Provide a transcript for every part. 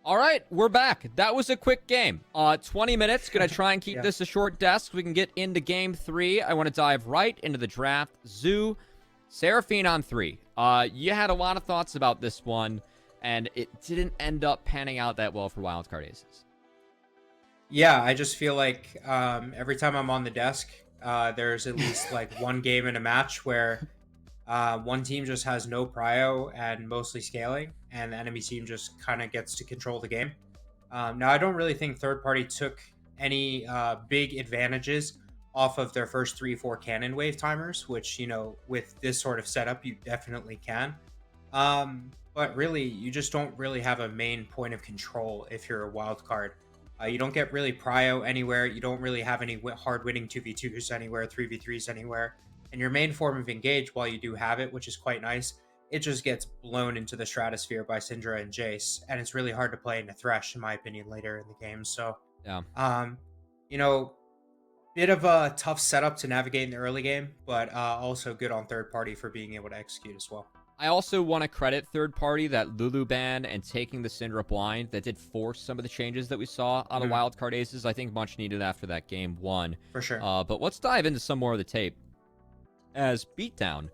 All right, we're back. That was a quick game. 20 minutes. Gonna try and keep Yeah. this a short desk so we can get into game 3. I want to dive right into the draft. Zoo, Seraphine on 3. You had a lot of thoughts about this one, and it didn't end up panning out that well for Wildcard Aces. Yeah, I just feel like every time I'm on the desk, there's at least like one game in a match where one team just has no prio and mostly scaling, and the enemy team just kind of gets to control the game. Now, I don't really think third party took any big advantages off of their first 3-4 cannon wave timers, which, with this sort of setup, you definitely can. But really, you just don't really have a main point of control if you're a wild card. You don't get really prio anywhere. You don't really have any hard winning 2v2s anywhere, 3v3s anywhere. And your main form of engage, while you do have it, which is quite nice, it just gets blown into the stratosphere by Syndra and Jace. And it's really hard to play into Thresh, in my opinion, later in the game. So, Yeah. you know, bit of a tough setup to navigate in the early game, but also good on third party for being able to execute as well. I also want to credit third party that Lulu ban and taking the Syndra blind that did force some of the changes that we saw out of Wildcard Aces. I think much needed after that game 1. For sure. But let's dive into some more of the tape. As Beatdown,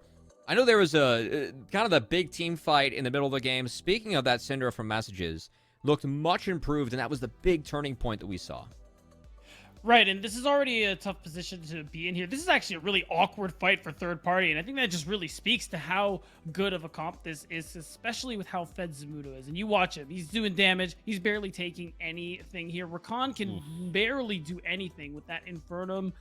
I know there was a kind of the big team fight in the middle of the game. Speaking of that, Syndra from messages looked much improved, and that was the big turning point that we saw. Right, and this is already a tough position to be in here. This is actually a really awkward fight for third party, and I think that just really speaks to how good of a comp this is, especially with how fed Zamudo is. And you watch him, he's doing damage, he's barely taking anything here. Rakan can barely do anything with that Infernum,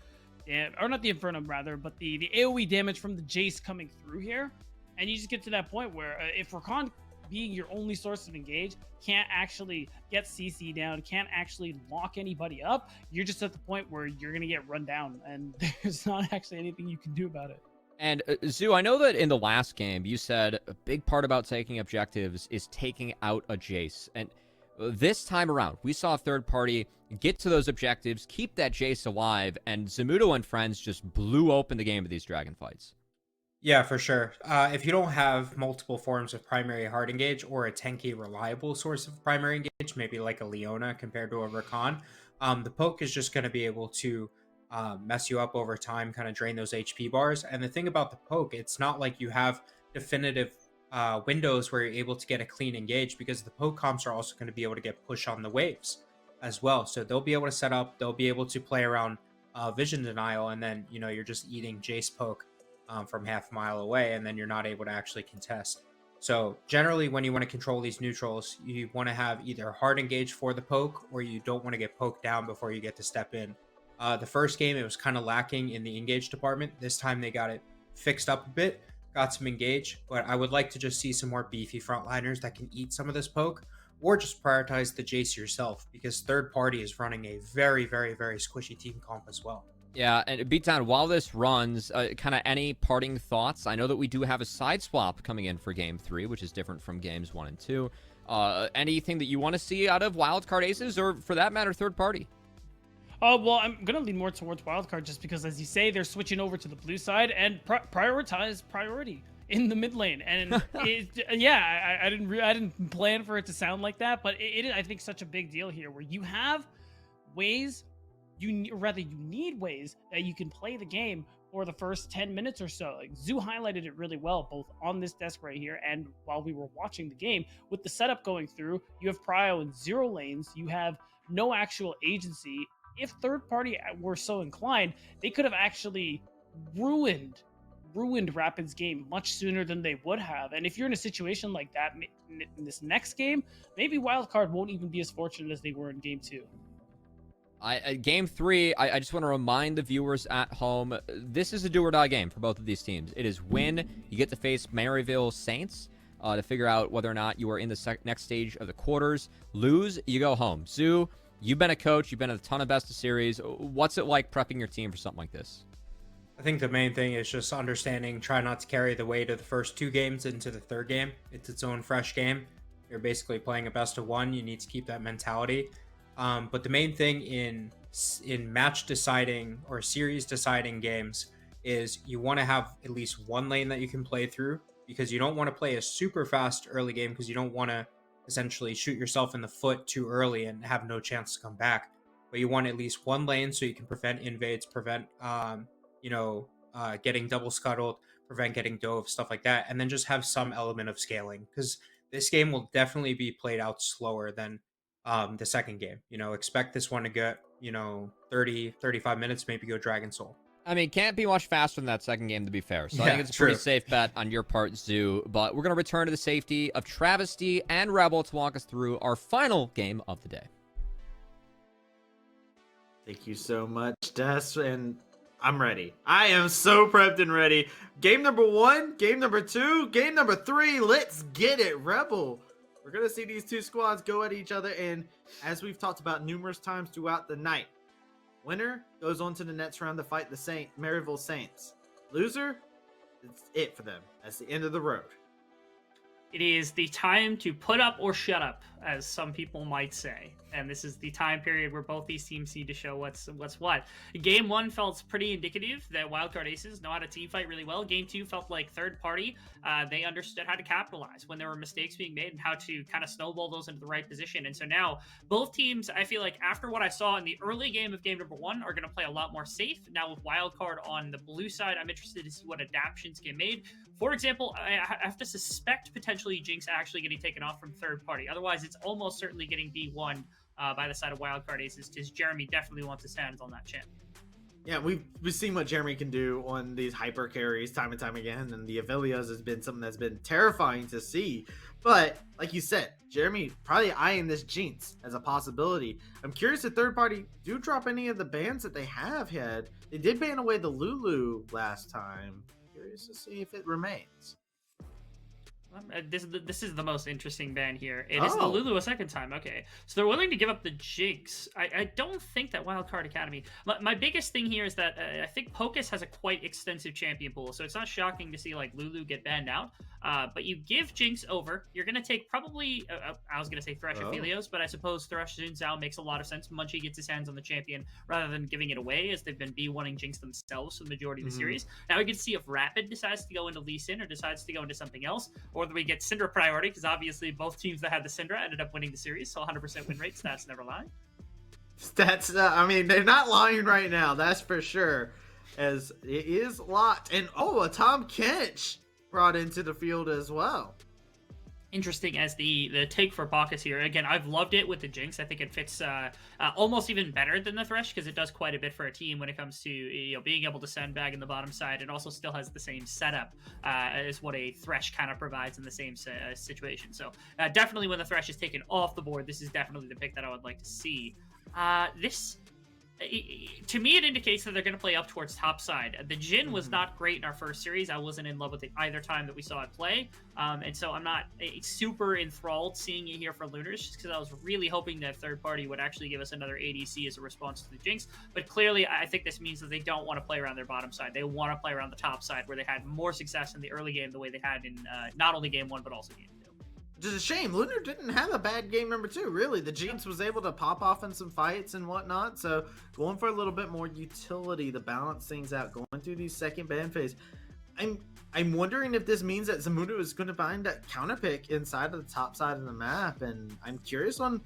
or not the Infernum rather, but the AoE damage from the Jace coming through here. And you just get to that point where if Rakan being your only source of engage can't actually get CC down, can't actually lock anybody up, you're just at the point where you're going to get run down, and there's not actually anything you can do about it. And Zoo, I know that in the last game you said a big part about taking objectives is taking out a Jace, and this time around we saw third party get to those objectives, keep that Jace alive, and Zamudo and friends just blew open the game of these dragon fights. Yeah, for sure. If you don't have multiple forms of primary hard engage or a tanky reliable source of primary engage, maybe like a Leona compared to a Rakan, the poke is just going to be able to mess you up over time, kind of drain those HP bars. And the thing about the poke, it's not like you have definitive windows where you're able to get a clean engage, because the poke comps are also going to be able to get pushed on the waves as well. So they'll be able to set up, they'll be able to play around vision denial, and then, you're just eating Jace poke from half a mile away, and then you're not able to actually contest. So generally, when you want to control these neutrals, you want to have either hard engage for the poke, or you don't want to get poked down before you get to step in. The first game, it was kind of lacking in the engage department. This time they got it fixed up a bit, got some engage, but I would like to just see some more beefy frontliners that can eat some of this poke, or just prioritize the Jace yourself, because third party is running a very, very, very squishy team comp as well. Yeah, and Beatdown, while this runs, kind of any parting thoughts? I know that we do have a side swap coming in for Game 3, which is different from Games 1 and 2. Anything that you want to see out of Wildcard Aces, or for that matter, third party? Well, I'm going to lean more towards Wildcard just because, as you say, they're switching over to the blue side and prioritize priority in the mid lane. And I didn't plan for it to sound like that, but it is, I think, such a big deal here where you have ways, you need ways that you can play the game for the first 10 minutes or so. Like Zoo highlighted it really well, both on this desk right here and while we were watching the game. With the setup going through, you have prio in 0 lanes, you have no actual agency. If third party were so inclined, they could have actually ruined Rapid's game much sooner than they would have. And if you're in a situation like that in this next game, maybe Wildcard won't even be as fortunate as they were in game 2. Game 3, I just want to remind the viewers at home, this is a do-or-die game for both of these teams. It is win, you get to face Maryville Saints to figure out whether or not you are in the next stage of the quarters. Lose, you go home. Zoo, you've been a coach, you've been at a ton of best of series. What's it like prepping your team for something like this? I think the main thing is just understanding, try not to carry the weight of the first 2 games into the third game. It's its own fresh game. You're basically playing a best of 1. You need to keep that mentality. But the main thing in match deciding or series deciding games is you want to have at least one lane that you can play through, because you don't want to play a super fast early game, because essentially shoot yourself in the foot too early and have no chance to come back. But you want at least one lane so you can prevent invades, prevent getting double scuttled, prevent getting dove, stuff like that, and then just have some element of scaling, because this game will definitely be played out slower than the second game. Expect this one to get 30-35 minutes, maybe go Dragon Soul. I mean, can't be much faster than that second game, to be fair. So I Yeah, think it's a true. pretty safe bet on your part, Zoo. But we're going to return to the safety of Travesty and Rebel to walk us through our final game of the day. Thank you so much, Des, and I'm ready. I am so prepped and ready. Game number 1, game number 2, game number 3. Let's get it, Rebel. We're going to see these two squads go at each other, and as we've talked about numerous times throughout the night, winner goes on to the next round to fight the Maryville Saints. Loser, it's it for them. That's the end of the road. It is the time to put up or shut up, as some people might say. And this is the time period where both these teams need to show what's what. Game 1 felt pretty indicative that Wildcard Aces know how to team fight really well. Game 2 felt like third party. They understood how to capitalize when there were mistakes being made and how to kind of snowball those into the right position. And so now both teams, I feel like after what I saw in the early game of game number 1, are going to play a lot more safe. Now with Wildcard on the blue side, I'm interested to see what adaptations get made. For example, I have to suspect potentially Jinx actually getting taken off from third party. Otherwise, it's almost certainly getting B1 by the side of Wildcard Aces, because Jeremy definitely wants his hands on that champion. Yeah, we've seen what Jeremy can do on these hyper carries time and time again, and the Avilias has been something that's been terrifying to see. But like you said, Jeremy probably eyeing this Jinx as a possibility. I'm curious if third party do drop any of the bans that they have had. They did ban away the Lulu last time. Curious to see if it remains. This is the most interesting ban here. It is the Lulu a second time. Okay, so they're willing to give up the Jinx. I don't think that Wildcard Academy. My biggest thing here is that I think Pocus has a quite extensive champion pool, so it's not shocking to see like Lulu get banned out. But you give Jinx over, you're gonna take probably I was gonna say Thresh Aphelios, but I suppose Thresh Zhao makes a lot of sense. Munchie gets his hands on the champion rather than giving it away, as they've been B1ing Jinx themselves for the majority of the series. Now we can see if Rapid decides to go into Lee Sin or decides to go into something else, or that we get Syndra priority, because obviously both teams that had the Syndra ended up winning the series, so 100% win rate. Stats never lie. Stats, I mean, they're not lying right now, that's for sure, as it is locked. And a Tom Kench brought into the field as well. Interesting as the take for Bacchus here. Again, I've loved it with the Jinx. I think it fits almost even better than the Thresh, because it does quite a bit for a team when it comes to being able to sandbag in the bottom side. It also still has the same setup as what a Thresh kind of provides in the same situation. So definitely when the Thresh is taken off the board, this is definitely the pick that I would like to see. To me, it indicates that they're going to play up towards top side. The Jhin was not great in our first series. I wasn't in love with it either time that we saw it play. And so I'm not super enthralled seeing it here for Lunars, just because I was really hoping that third party would actually give us another ADC as a response to the Jinx. But clearly, I think this means that they don't want to play around their bottom side. They want to play around the top side, where they had more success in the early game the way they had in not only game 1, but also game 2. It's a shame. Lunar didn't have a bad game number 2, really. The Jinx was able to pop off in some fights and whatnot, so going for a little bit more utility to balance things out, going through these second ban phase. I'm wondering if this means that Zamudo is going to find that counter pick inside of the top side of the map, and I'm curious on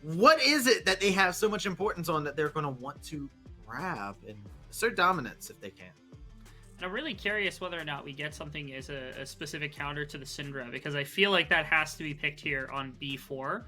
what is it that they have so much importance on that they're going to want to grab and assert dominance if they can. And I'm really curious whether or not we get something as a specific counter to the Syndra, because I feel like that has to be picked here on B4.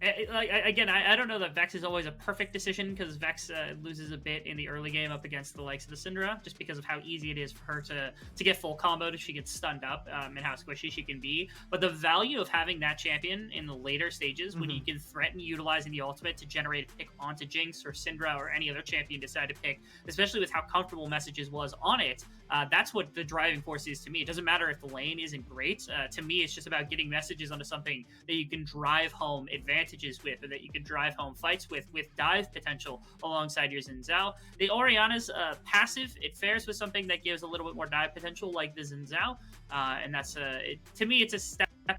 Again, I don't know that Vex is always a perfect decision, because Vex loses a bit in the early game up against the likes of the Syndra, just because of how easy it is for her to get full comboed if she gets stunned up, and how squishy she can be. But the value of having that champion in the later stages, when you can threaten utilizing the ultimate to generate a pick onto Jinx or Syndra or any other champion you decide to pick, especially with how comfortable Messages was on it, that's what the driving force is to me. It doesn't matter if the lane isn't great. To me, it's just about getting Messages onto something that you can drive home advantages with, or that you can drive home fights with dive potential alongside your Xin Zhao. The Orianna's passive, it fares with something that gives a little bit more dive potential, like the Xin Zhao, and that's to me, it's a step, a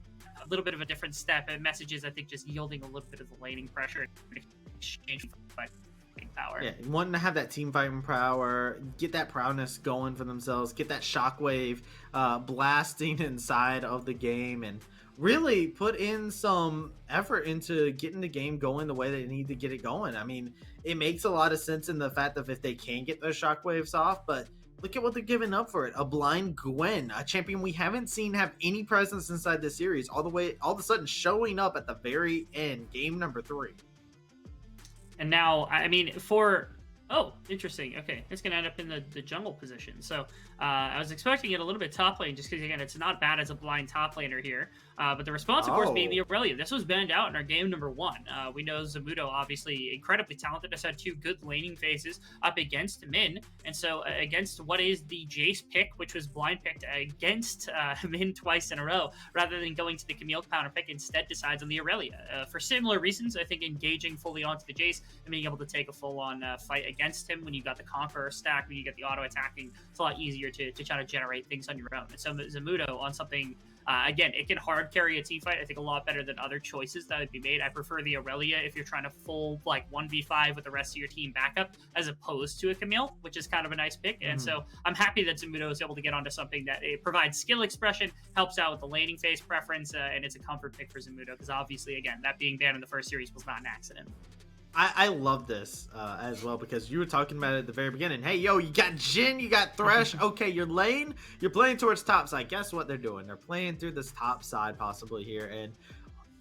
little bit of a different step. And Messages, I think, just yielding a little bit of the laning pressure in exchange for fighting power. Yeah, wanting to have that team fighting power, get that proudness going for themselves, get that shockwave blasting inside of the game, and really put in some effort into getting the game going the way they need to get it going. I mean, it makes a lot of sense in the fact that if they can get those shockwaves off, but look at what they're giving up for it. A blind Gwen, a champion we haven't seen have any presence inside the series, all of a sudden showing up at the very end, game number 3. And now, I mean, oh, interesting. Okay, it's going to end up in the jungle position. So I was expecting it a little bit top lane, just because, again, it's not bad as a blind top laner here. But the response, of course, being the Aurelia. This was banned out in our game number 1. We know Zamudo, obviously incredibly talented, has had 2 good laning phases up against Min. And so against what is the Jace pick, which was blind picked against Min twice in a row, rather than going to the Camille counter pick, instead decides on the Aurelia. For similar reasons, I think engaging fully onto the Jace and being able to take a full-on fight against him when you got the Conqueror stack, when you get the auto-attacking, it's a lot easier to try to generate things on your own. And so Zamudo on something... again, it can hard carry a team fight, I think, a lot better than other choices that would be made. I prefer the Aurelia if you're trying to full, like, 1v5 with the rest of your team backup, as opposed to a Camille, which is kind of a nice pick. And so I'm happy that Zamudo is able to get onto something that it provides skill expression, helps out with the laning phase preference, and it's a comfort pick for Zamudo, because obviously, again, that being banned in the first series was not an accident. I love this as well, because you were talking about it at the very beginning. Hey, yo, you got Jhin, you got Thresh. Okay, your lane, you're playing towards top side. Guess what they're doing? They're playing through this top side possibly here. And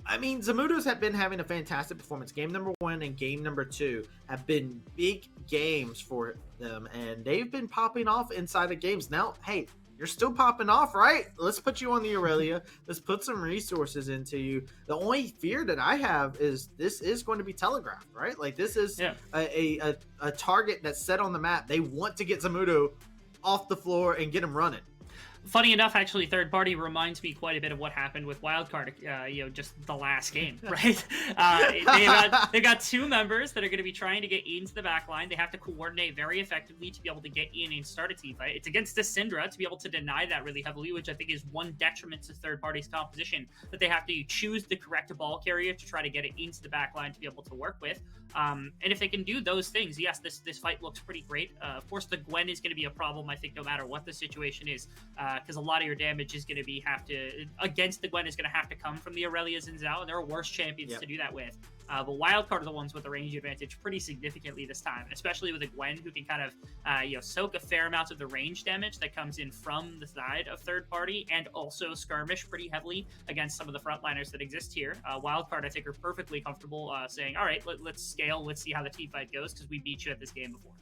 I mean, Zamudo's have been having a fantastic performance. Game number 1 and game number 2 have been big games for them, and they've been popping off inside the games. Now, hey, you're still popping off, right? Let's put you on the Aurelia. Let's put some resources into you. The only fear that I have is this is going to be telegraphed, right? Like, this is a target that's set on the map. They want to get Zamudo off the floor and get him running. Funny enough, actually, third party reminds me quite a bit of what happened with Wildcard, just the last game, right? They've got 2 members that are going to be trying to get into the back line. They have to coordinate very effectively to be able to get in and start a team fight. It's against the Syndra to be able to deny that really heavily, which I think is one detriment to third party's composition, that they have to choose the correct ball carrier to try to get it into the back line to be able to work with. And if they can do those things, yes, this fight looks pretty great. Of course, the Gwen is going to be a problem, I think, no matter what the situation is, because a lot of your damage is going to against the Gwen is going to have to come from the Aurelias and Zhao, and there are worse champions to do that with. But Wildcard are the ones with the range advantage pretty significantly this time, and especially with a Gwen who can kind of soak a fair amount of the range damage that comes in from the side of third party, and also skirmish pretty heavily against some of the frontliners that exist here. Wildcard, I think, are perfectly comfortable saying, all right, let's scale, let's see how the team fight goes, because we beat you at this game before.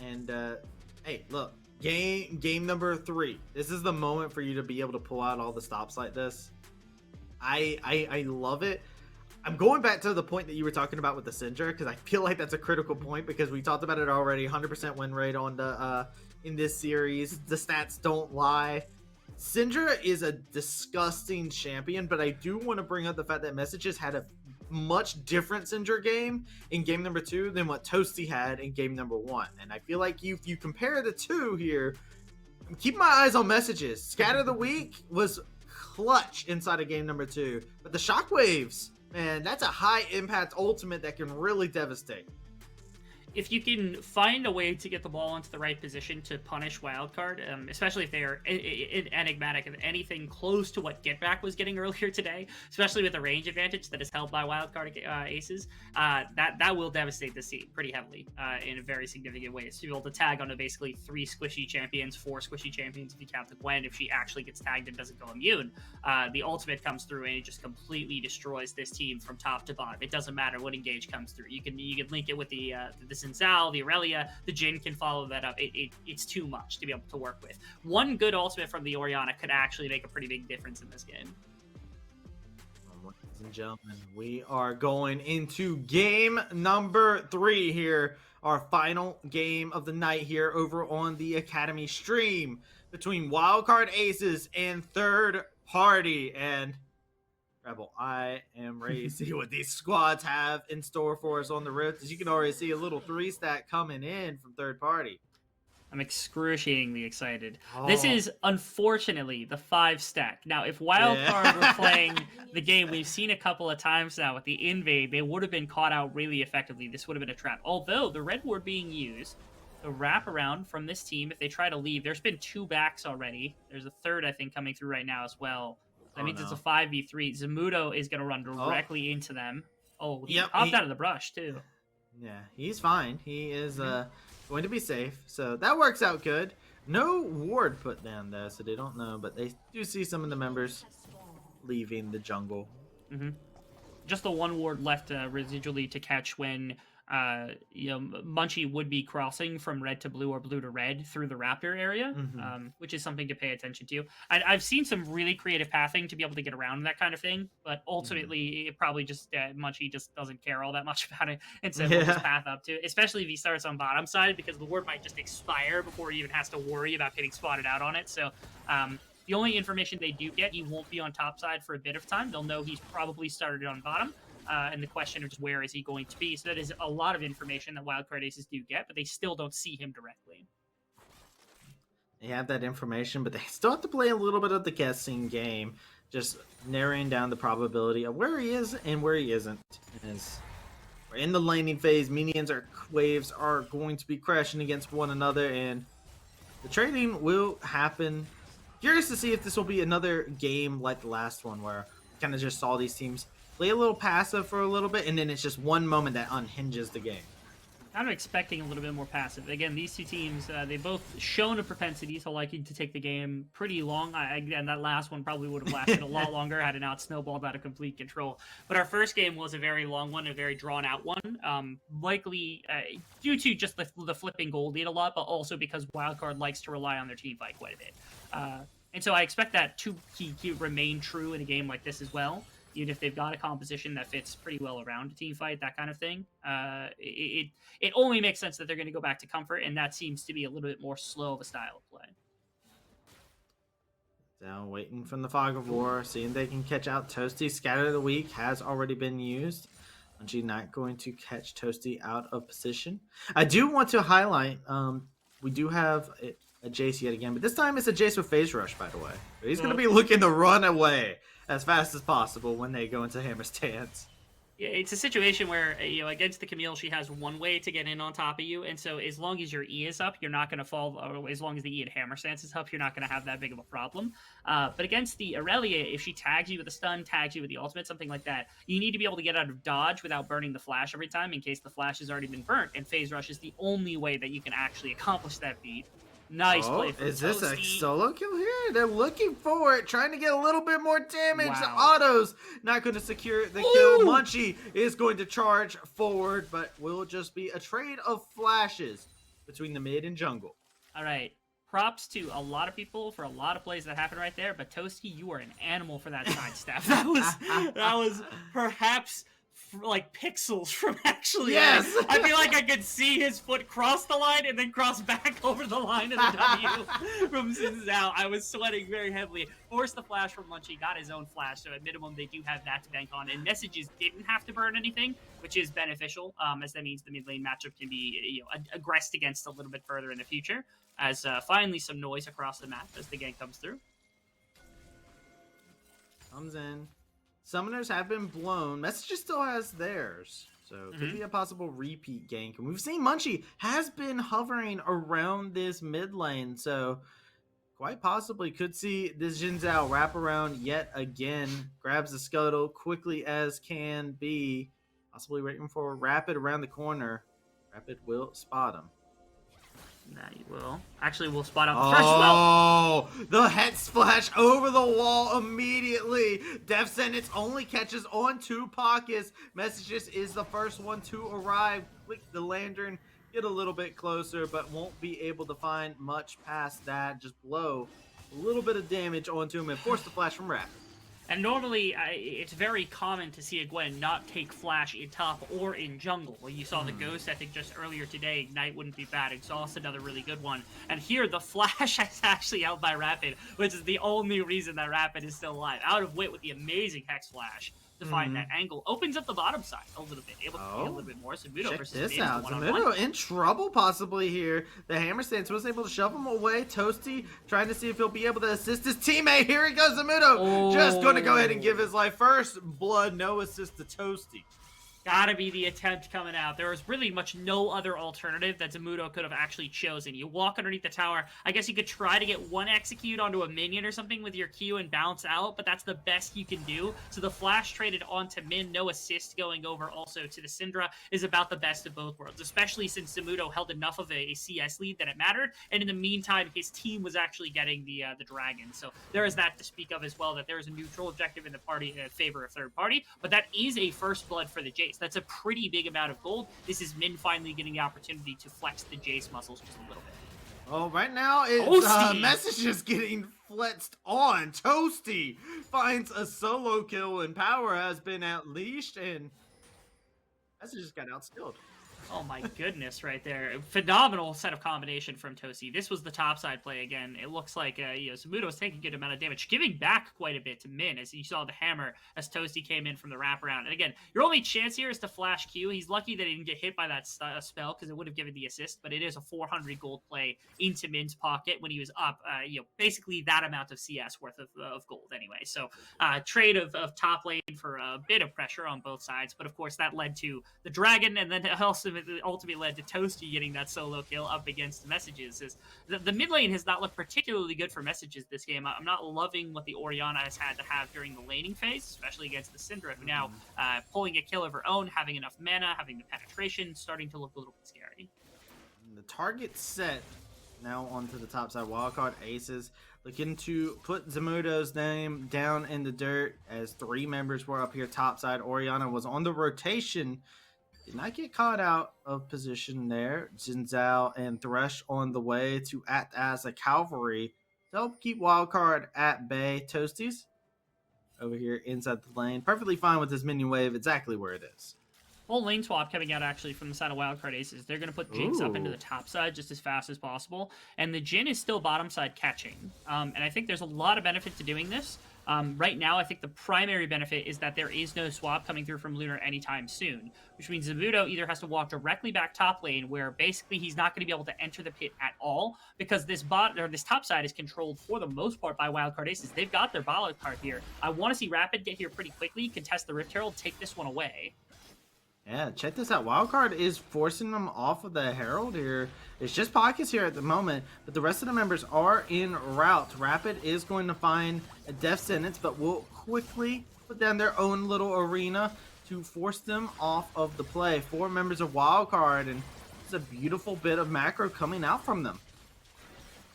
And hey, look, game number 3. This is the moment for you to be able to pull out all the stops like this. I love it. I'm going back to the point that you were talking about with the Syndra, because I feel like that's a critical point, because we talked about it already. 100% win rate on the in this series. The stats don't lie. Syndra is a disgusting champion, but I do want to bring up the fact that Messages had a much different Syndra game in game number 2 than what Toasty had in game number 1. And I feel like if you compare the 2 here, keep my eyes on Messages. Scatter of the Week was clutch inside of game number 2, but the shockwaves, man, that's a high impact ultimate that can really devastate. If you can find a way to get the ball into the right position to punish Wildcard, especially if they are enigmatic and anything close to what Get Back was getting earlier today, especially with the range advantage that is held by Wildcard aces, that will devastate the scene pretty heavily in very significant ways. To be able to tag onto basically 3 squishy champions, 4 squishy champions if you count the Gwen, if she actually gets tagged and doesn't go immune, the ultimate comes through and it just completely destroys this team from top to bottom. It doesn't matter what engage comes through. You can link it with the Zhao, the Aurelia, the Jhin can follow that up. It's too much to be able to work with. One good ultimate from the Orianna could actually make a pretty big difference in this game. Ladies and gentlemen, we are going into game number 3 here. Our final game of the night here over on the Academy stream between Wildcard Aces and Third Party. And Rebel, I am ready to see what these squads have in store for us on the Rift. As you can already see, a little 3-stack coming in from Third Party. I'm excruciatingly excited. This is, unfortunately, the 5-stack. Now, if Wildcard were playing the game we've seen a couple of times now with the invade, they would have been caught out really effectively. This would have been a trap. Although, the red ward being used the wraparound from this team, if they try to leave, there's been 2 backs already. There's a third, I think, coming through right now as well. That means it's a 5v3. Zamudo is going to run directly into them. Oh, he popped out of the brush, too. Yeah, he's fine. He is going to be safe. So that works out good. No ward put down, though, so they don't know. But they do see some of the members leaving the jungle. Just the 1 ward left residually to catch when Munchie would be crossing from red to blue or blue to red through the raptor area, which is something to pay attention to. I've seen some really creative pathing to be able to get around that kind of thing, but ultimately it probably just Munchie just doesn't care all that much about it, and so we'll just path up to it, especially if he starts on bottom side, because the ward might just expire before he even has to worry about getting spotted out on it. So the only information they do get, he won't be on top side for a bit of time. They'll know he's probably started on bottom. And the question of just where is he going to be. So that is a lot of information that Wildcard Aces do get, but they still don't see him directly. They have that information, but they still have to play a little bit of the guessing game, just narrowing down the probability of where he is and where he isn't. As we're in the laning phase, minions or waves are going to be crashing against one another, and the trading will happen. Curious to see if this will be another game like the last one, where we kind of just saw these teams play a little passive for a little bit, and then it's just one moment that unhinges the game. I'm expecting a little bit more passive. Again, these 2 teams, they both shown a propensity to liking to take the game pretty long. Again, that last one probably would have lasted a lot longer had it not snowballed out of complete control. But our first game was a very long one, a very drawn-out one, likely due to just the flipping gold lead a lot, but also because Wildcard likes to rely on their team fight quite a bit. And so I expect that to remain true in a game like this as well. Even if they've got a composition that fits pretty well around a team fight, that kind of thing, it only makes sense that they're going to go back to comfort, and that seems to be a little bit more slow of a style of play. Now waiting from the Fog of War, seeing if they can catch out Toasty. Scatter of the Week has already been used. Munchie not going to catch Toasty out of position. I do want to highlight, we do have a Jace yet again, but this time it's a Jace with Phase Rush, by the way. So he's going to be looking to run away as fast as possible when they go into hammer stance. Yeah, it's a situation where, against the Camille, she has one way to get in on top of you, and so as long as your E is up, you're not going to fall, or as long as the E and hammer stance is up, you're not going to have that big of a problem. But against the Aurelia, if she tags you with a stun, tags you with the ultimate, something like that, you need to be able to get out of dodge without burning the flash every time in case the flash has already been burnt, and Phase Rush is the only way that you can actually accomplish that feat. Nice play from Is Toasty. this a solo kill here? They're looking for it, trying to get a little bit more damage. Wow. The autos not going to secure the kill. Munchie is going to charge forward, but will just be a trade of flashes between the mid and jungle. All right. Props to a lot of people for a lot of plays that happened right there, but Toasty, you are an animal for that sidestep. That was perhaps like pixels from actually. Yes. I feel like I could see his foot cross the line and then cross back over the line of the W from Sin Zhao. I was sweating very heavily. Forced the flash from Munchie, got his own flash, so at minimum they do have that to bank on. And messages didn't have to burn anything, which is beneficial, as that means the mid lane matchup can be aggressed against a little bit further in the future. As finally some noise across the map as the gank comes through. Comes in. Summoners have been blown. Messages still has theirs. So it could be a possible repeat gank. And we've seen Munchie has been hovering around this mid lane. So quite possibly could see this Xin Zhao wrap around yet again. Grabs the scuttle quickly as can be. Possibly waiting for a Rapid around the corner. Rapid will spot him. Now you will. Actually, we'll spot out the first well. Oh, the head splash over the wall immediately. Death Sentence only catches on 2 pockets. Messages is the first one to arrive. Click the lantern, get a little bit closer, but won't be able to find much past that. Just blow a little bit of damage onto him and force the flash from Rapid. And normally, it's very common to see a Gwen not take flash in top or in jungle. Well, you saw the Ghost, I think, just earlier today. Ignite wouldn't be bad. Exhaust, another really good one. And here, the flash is actually out by Rapid, which is the only reason that Rapid is still alive. Out of wit with the amazing Hex Flash to find that angle. Opens up the bottom side a little bit. Able to see a little bit more. Zamudo Check versus this Zamudo out. one-on-one. Zamudo in trouble possibly here. The hammer stance was able to shove him away. Toasty trying to see if he'll be able to assist his teammate. Here he goes, Zamudo. Just going to go ahead and give his life. First blood, no assist to Toasty. Gotta be the attempt coming out. There was really much no other alternative that Zamudo could have actually chosen. You walk underneath the tower. I guess you could try to get one execute onto a minion or something with your Q and bounce out, but that's the best you can do. So the flash traded onto Min, no assist going over also to the Syndra, is about the best of both worlds, especially since Zamudo held enough of a CS lead that it mattered, and in the meantime, his team was actually getting the dragon. So there is that to speak of as well, that there is a neutral objective in the party in favor of third party, but that is a first blood for the Jace. That's a pretty big amount of gold. This is Min finally getting the opportunity to flex the Jace muscles just a little bit. Oh, right now it's Toasty! messages getting flexed on. Toasty finds a solo kill and power has been unleashed, and messages got outskilled. Oh my goodness, right there. Phenomenal set of combination from Toasty. This was the topside play again. It looks like Zamudo was taking a good amount of damage, giving back quite a bit to Min as you saw the hammer as Toasty came in from the wraparound. And again, your only chance here is to flash Q. He's lucky that he didn't get hit by that spell because it would have given the assist, but it is a 400 gold play into Min's pocket when he was up, basically that amount of CS worth of gold anyway. So trade of top lane for a bit of pressure on both sides, but of course that led to the dragon, and then ultimately led to Toasty getting that solo kill up against messages. Is the mid lane has not looked particularly good for messages this game. I'm not loving what the Orianna has had to have during the laning phase, especially against the Syndra, who now pulling a kill of her own, having enough mana, having the penetration, starting to look a little bit scary. The target set now onto the top side. Wildcard Aces looking to put Zamudo's name down in the dirt as 3 members were up here top side. Orianna was on the rotation. Did not get caught out of position there. Jinzhou and Thresh on the way to act as a cavalry to help keep Wildcard at bay. Toasties over here inside the lane. Perfectly fine with this minion wave exactly where it is. Full lane swap coming out actually from the side of Wildcard Aces. They're going to put Jinx up into the top side just as fast as possible. And the Jhin is still bottom side catching. And I think there's a lot of benefit to doing this. Right now, I think the primary benefit is that there is no swap coming through from Lunar anytime soon, which means Zamudo either has to walk directly back top lane, where basically he's not going to be able to enter the pit at all, because this top side is controlled for the most part by Wildcard Aces. They've got their bottom card here. I want to see Rapid get here pretty quickly, contest the Rift Herald, take this one away. Yeah, check this out. Wildcard is forcing them off of the Herald here. It's just Pockets here at the moment, but the rest of the members are en route. Rapid is going to find a death sentence, but will quickly put down their own little arena to force them off of the play. 4 members of Wildcard, and it's a beautiful bit of macro coming out from them.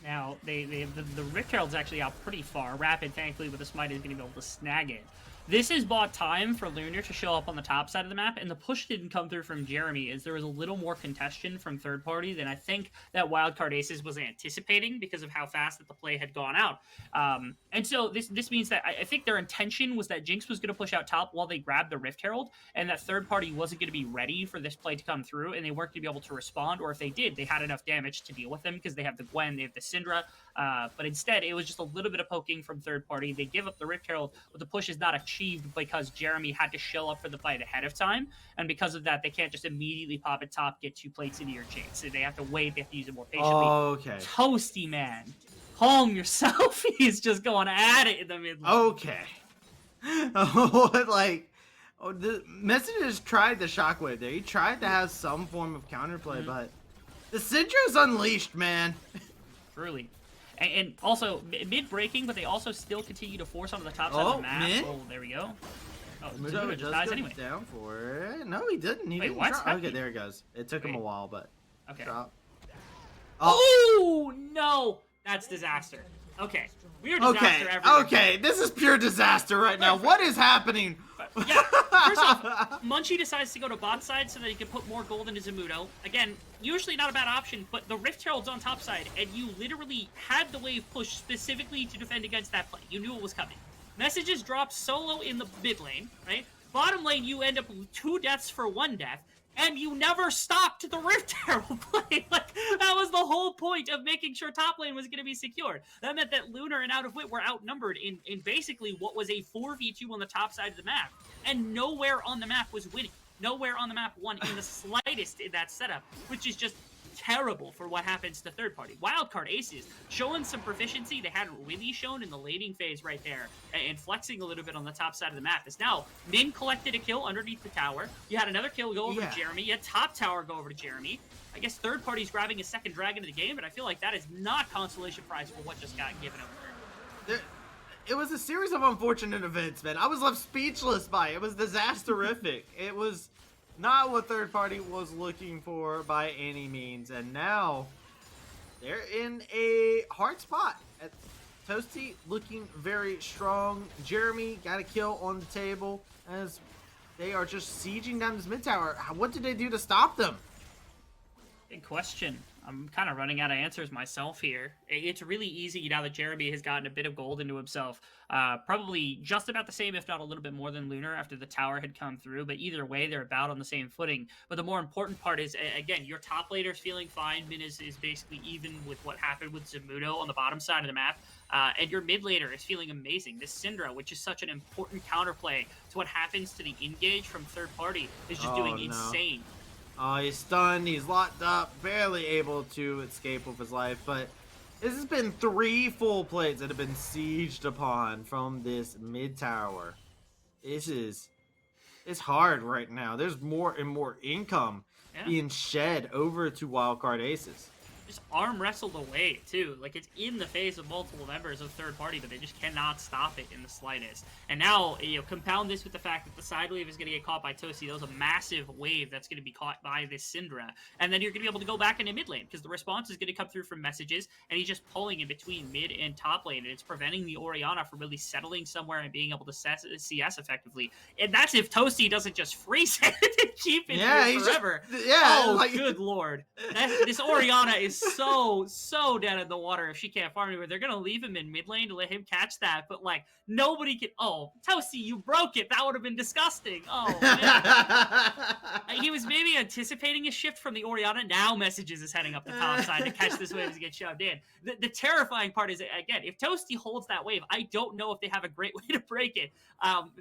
Now, the Rift Herald's actually out pretty far. Rapid, thankfully, with the Smite is going to be able to snag it. This has bought time for Lunar to show up on the top side of the map, and the push didn't come through from Jeremy, as there was a little more contention from third party than I think that Wildcard Aces was anticipating because of how fast that the play had gone out. And so this means that I think their intention was that Jinx was going to push out top while they grabbed the Rift Herald, and that third party wasn't going to be ready for this play to come through, and they weren't going to be able to respond, or if they did, they had enough damage to deal with them because they have the Gwen, they have the Syndra, but instead it was just a little bit of poking from third party. They give up the Rift Herald, but the push is not achieved because Jeremy had to show up for the fight ahead of time, and because of that, they can't just immediately pop it top, get 2 plates into your chain. So they have to wait, they have to use it more patiently. Okay. Toasty, man. Calm yourself. He's just going at it in the mid lane. Okay. The Messages tried the shockwave there. He tried to have some form of counterplay, but the Syndra's unleashed, man. Truly. And also, mid-breaking, but they also still continue to force onto the top side of the map. Mid? Oh, there we go. Oh, Zamudo Zamudo just dies anyway. down for it. No, he didn't. He Wait, didn't what? drop. Okay, there he goes. It took him a while, but Okay. drop. Oh, no! That's disaster. Okay. We're disaster everywhere. Okay, this is pure disaster right now. What is happening? Yeah, first off, Munchie decides to go to bot side so that he can put more gold into Zamudo. Again, usually not a bad option, but the Rift Herald's on top side, and you literally had the wave push specifically to defend against that play. You knew it was coming. Messages drop solo in the mid lane, right? Bottom lane, you end up with 2 deaths for 1 death, and you never stopped the Rift Herald play. Like, that was the whole point of making sure top lane was going to be secured. That meant that Lunar and Out of Wit were outnumbered in basically what was a 4v2 on the top side of the map. And nowhere on the map was winning. Nowhere on the map won in the slightest in that setup, which is just terrible for what happens to third party. Wildcard Aces showing some proficiency they hadn't really shown in the laning phase right there, and flexing a little bit on the top side of the map. Is now Min collected a kill underneath the tower. You had another kill go over to Jeremy. You had top tower go over to Jeremy. I guess third party's grabbing a second dragon of the game, but I feel like that is not consolation prize for what just got given over. It was a series of unfortunate events, man. I was left speechless by it. It was disasterific. It was not what third party was looking for by any means, and now they're in a hard spot. Toasty looking very strong. Jeremy got a kill on the table as they are just sieging down this mid tower. What did they do to stop them? Good question. I'm kind of running out of answers myself here. It's really easy now that Jeremy has gotten a bit of gold into himself. Probably just about the same, if not a little bit more than Lunar after the tower had come through. But either way, they're about on the same footing. But the more important part is, again, your top laner's feeling fine. Min is basically even with what happened with Zamudo on the bottom side of the map. And your mid laner is feeling amazing. This Syndra, which is such an important counterplay to what happens to the engage from third party, is just doing insane. He's stunned, he's locked up, barely able to escape with his life, but this has been 3 full plates that have been sieged upon from this mid tower. It's hard right now. There's more and more income being shed over to Wildcard Aces. Just arm wrestled away too. Like, it's in the face of multiple members of third party, but they just cannot stop it in the slightest. And now, compound this with the fact that the side wave is going to get caught by Toasty. That was a massive wave that's going to be caught by this Syndra. And then you're going to be able to go back into mid lane because the response is going to come through from messages, and he's just pulling in between mid and top lane, and it's preventing the Orianna from really settling somewhere and being able to CS effectively. And that's if Toasty doesn't just freeze it and keep it here forever. Good lord. This Orianna is so dead in the water if she can't farm anywhere. They're gonna leave him in mid lane to let him catch that, but like nobody can. Oh, Toasty, you broke it. That would have been disgusting. Oh man. He was maybe anticipating a shift from the Orianna. Now messages is heading up the top side to catch this wave as it gets shoved in. The terrifying part is, again, if Toasty holds that wave, I don't know if they have a great way to break it.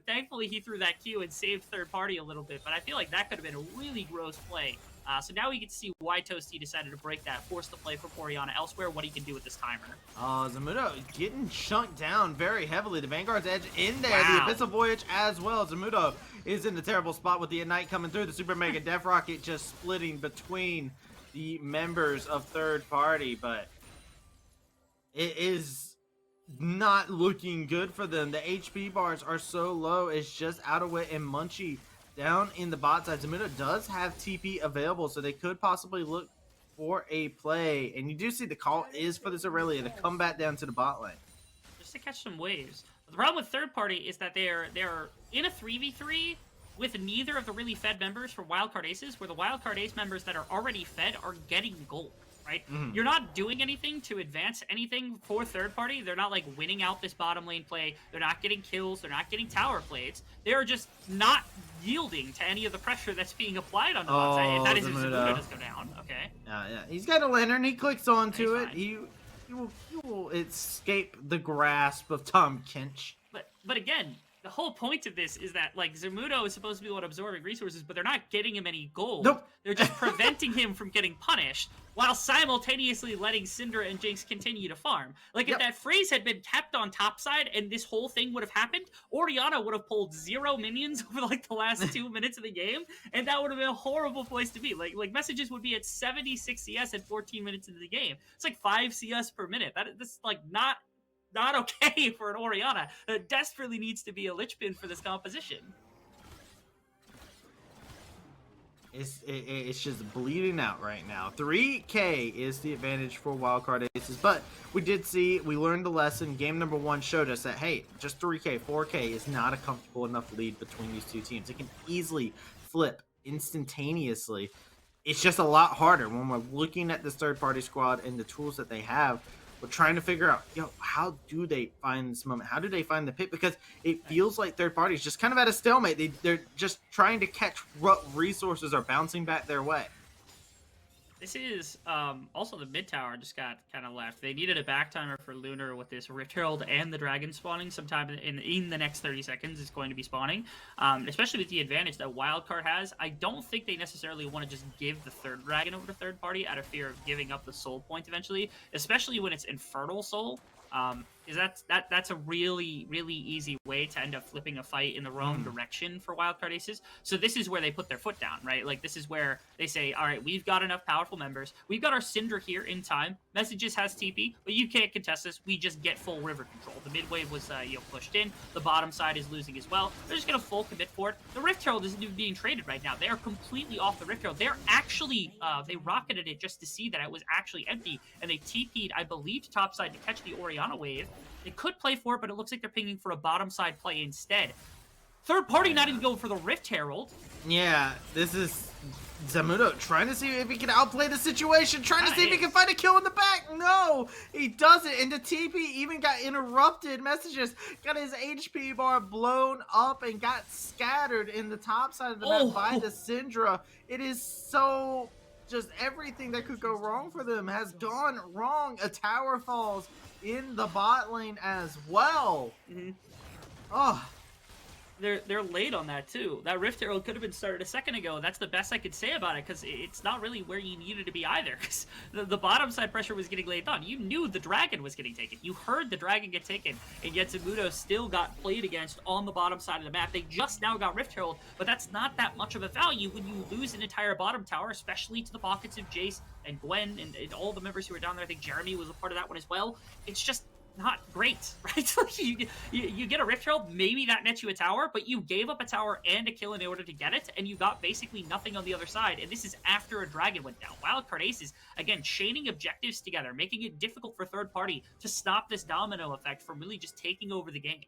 Thankfully he threw that Q and saved third party a little bit, but I feel like that could have been a really gross play. So now we get to see why Toasty decided to break that, force the play from Orianna elsewhere, what he can do with this timer. Zamudo getting chunked down very heavily. The Vanguard's Edge in there. Wow. The Abyssal Voyage as well. Zamudo is in a terrible spot with the Ignite coming through. The Super Mega Death Rocket just splitting between the members of third party, but it is not looking good for them. The HP bars are so low. It's just Out of Wit and Munchie down in the bot side. Zamudo does have TP available, so they could possibly look for a play. And you do see the call is for this Aurelia to come back down to the bot lane. Just to catch some waves. The problem with third party is that they're in a 3v3 with neither of the really fed members for Wildcard Aces, where the Wildcard Ace members that are already fed are getting gold. Right? You're not doing anything to advance anything for third party. They're not like winning out this bottom lane play. They're not getting kills. They're not getting tower plays. They're just not yielding to any of the pressure that's being applied on the bot side. If that is if Zamudo does go down, okay? Yeah. He's got a lantern. He clicks onto it. He will escape the grasp of Tom Kench. But again, the whole point of this is that, like, Zamudo is supposed to be one absorbing resources, but they're not getting him any gold. Nope. They're just preventing him from getting punished, while simultaneously letting Syndra and Jinx continue to farm. Like, if that phrase had been kept on top side and this whole thing would have happened, Orianna would have pulled 0 minions over, like, the last 2 minutes of the game, and that would have been a horrible place to be. Like messages would be at 76 CS at 14 minutes into the game. It's like 5 CS per minute. That's, like, not okay for an Orianna. It desperately needs to be a Lich-Bin for this composition. It's just bleeding out right now. 3K is the advantage for Wildcard Aces, but we learned the lesson. Game number 1 showed us that, hey, just 3K, 4K is not a comfortable enough lead between these two teams. It can easily flip instantaneously. It's just a lot harder when we're looking at this third-party squad and the tools that they have. We're trying to figure out, how do they find this moment? How do they find the pick? Because it feels like third parties just kind of at a stalemate. They're just trying to catch what resources are bouncing back their way. This is also the mid tower just got kind of left. They needed a back timer for Lunar with this Rift Herald and the Dragon spawning sometime in the next 30 seconds. It's going to be spawning, especially with the advantage that Wildcard has. I don't think they necessarily want to just give the third Dragon over to third party out of fear of giving up the soul point eventually, especially when it's Infernal Soul. Is that's a really easy way to end up flipping a fight in the wrong direction for Wildcard Aces. So this is where they put their foot down, right? Like this is where they say, all right, we've got enough powerful members. We've got our Syndra here in time. Messages has TP, but you can't contest this. We just get full river control. The mid wave was pushed in. The bottom side is losing as well. They're just gonna full commit for it. The Rift Herald isn't even being traded right now. They are completely off the Rift Herald. They're actually they rocketed it just to see that it was actually empty, and they TP'd, I believe, to topside to catch the Orianna wave. They could play for it, but it looks like they're pinging for a bottom side play instead. Third party not even going for the Rift Herald. Yeah, this is Zamudo trying to see if he can outplay the situation, trying to see if he can find a kill in the back. No, he doesn't. And the TP even got interrupted. Messages got his HP bar blown up and got scattered in the top side of the map by the Syndra. It is so just everything that could go wrong for them has gone wrong. A tower falls in the bot lane as well. Oh, they're late on that too. That Rift Herald could have been started a second ago. That's the best I could say about it, because it's not really where you needed to be either. Because the bottom side pressure was getting laid on. You knew the dragon was getting taken. You heard the dragon get taken, and yet Zamudo still got played against on the bottom side of the map. They just now got Rift Herald, but that's not that much of a value when you lose an entire bottom tower, especially to the pockets of Jace and Gwen and all the members who were down there. I think Jeremy was a part of that one as well. It's just not great, right? Like you get a Rift Herald, maybe that nets you a tower, but you gave up a tower and a kill in order to get it, and you got basically nothing on the other side, and this is after a dragon went down. Wildcard Aces, again, chaining objectives together, making it difficult for third party to stop this domino effect from really just taking over the game.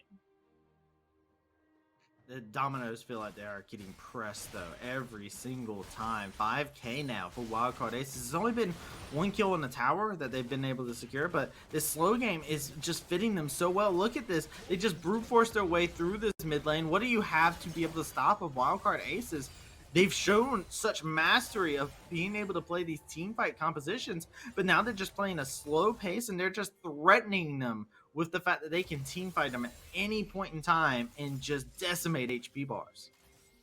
the Dominoes feel like they are getting pressed though every single time. 5K now for Wildcard Aces. It's only been one kill in the tower that they've been able to secure, but this slow game is just fitting them so well. Look at this. They just brute force their way through this mid lane. What do you have to be able to stop of Wildcard Aces? They've shown such mastery of being able to play these team fight compositions, but now they're just playing a slow pace and they're just threatening them with the fact that they can team fight them at any point in time and just decimate HP bars.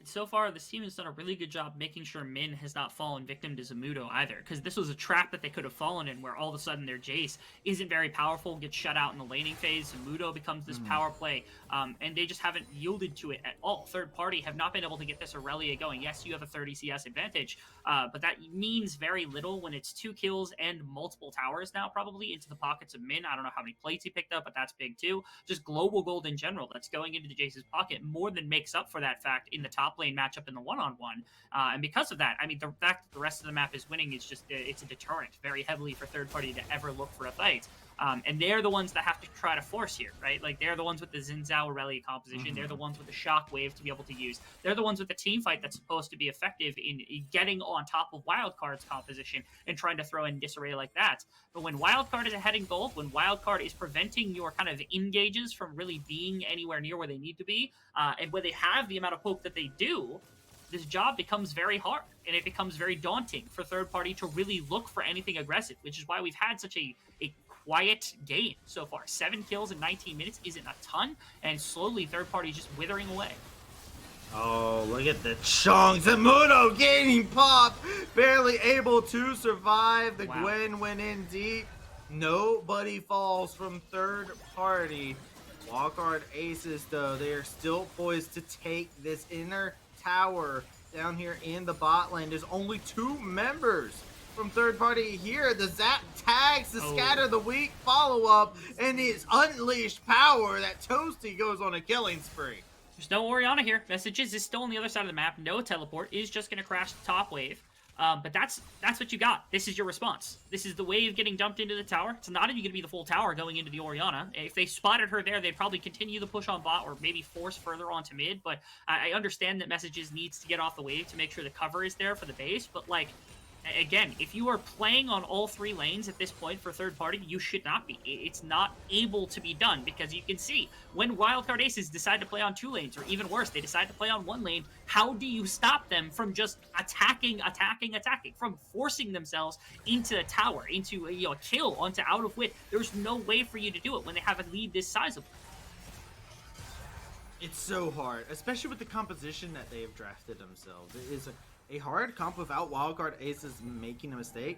So far, this team has done a really good job making sure Min has not fallen victim to Zamudo either, because this was a trap that they could have fallen in, where all of a sudden their Jace isn't very powerful, gets shut out in the laning phase, Zamudo becomes this power play, and they just haven't yielded to it at all. Third party have not been able to get this Aurelia going. Yes, you have a 30 CS advantage, but that means very little when it's 2 kills and multiple towers now probably into the pockets of Min. I don't know how many plates he picked up, but that's big too. Just global gold in general that's going into the Jace's pocket more than makes up for that fact in the top lane matchup in the one-on-one, and because of that, I mean, the fact that the rest of the map is winning is just it's a deterrent very heavily for third party to ever look for a fight, and they're the ones that have to try to force here, right? Like, they're the ones with the Xin Zhao Aurelia composition, they're the ones with the shockwave to be able to use, they're the ones with the team fight that's supposed to be effective in getting on top of Wildcard's composition and trying to throw in disarray like that. But when Wildcard is ahead in gold, when Wildcard is preventing your kind of engages from really being anywhere near where they need to be, and when they have the amount of poke that they do, this job becomes very hard, and it becomes very daunting for third party to really look for anything aggressive, which is why we've had such a quiet game so far. 7 kills in 19 minutes isn't a ton, and slowly third party is just withering away. Oh, look at the chunks. Zamudo gaining pop, barely able to survive. The Gwen went in deep. Nobody falls from third party. Wildcard Aces, though, they are still poised to take this inner tower down here in the bot lane. There's only 2 members from third party here. The Zap tags the scatter the weak follow-up, and his unleashed power that Toasty goes on a killing spree. There's no Orianna here. Messages is still on the other side of the map. No teleport. Is just going to crash the top wave. But that's what you got. This is your response. This is the wave getting dumped into the tower. It's not even going to be the full tower going into the Orianna. If they spotted her there, they'd probably continue the push on bot or maybe force further onto mid. But I understand that Messages needs to get off the wave to make sure the cover is there for the base. But, like, Again, if you are playing on all 3 lanes at this point for third party, you should not be. It's not able to be done, because you can see when Wildcard Aces decide to play on 2 lanes, or even worse, they decide to play on 1 lane, how do you stop them from just attacking, from forcing themselves into a tower, into a kill, onto out of wit? There's no way for you to do it when they have a lead this sizable. It's so hard, especially with the composition that they have drafted themselves. It is a hard comp without Wildcard Aces making a mistake.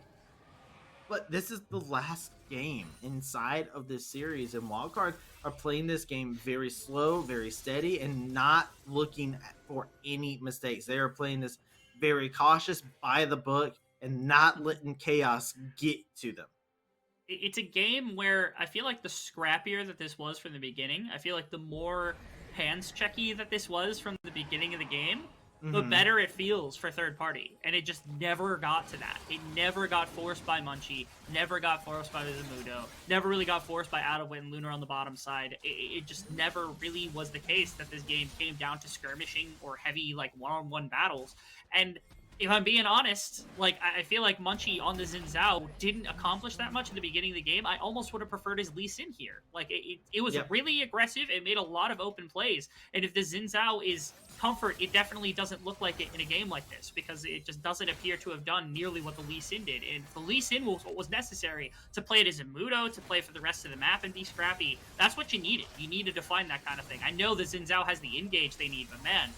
But this is the last game inside of this series, and Wildcard are playing this game very slow, very steady, and not looking for any mistakes. They are playing this very cautious, by the book, and not letting chaos get to them. It's a game where I feel like the scrappier that this was from the beginning, I feel like the more hands checky that this was from the beginning of the game, the better it feels for third party. And it just never got to that. It never got forced by Munchie, never got forced by Zamudo, never really got forced by Out of Wit and Lunar on the bottom side. It just never really was the case that this game came down to skirmishing or heavy, like, one-on-one battles. And if I'm being honest, like, I feel like Munchie on the Xin Zhao didn't accomplish that much in the beginning of the game. I almost would have preferred his Lee Sin here. Like, it was really aggressive. It made a lot of open plays. And if the Xin Zhao is comfort, it definitely doesn't look like it in a game like this, because it just doesn't appear to have done nearly what the Lee Sin did. And the Lee Sin was what was necessary to play it as a Zamudo, to play for the rest of the map and be scrappy. That's what you needed. You needed to find that kind of thing. I know the Xin Zhao has the engage they need, but man,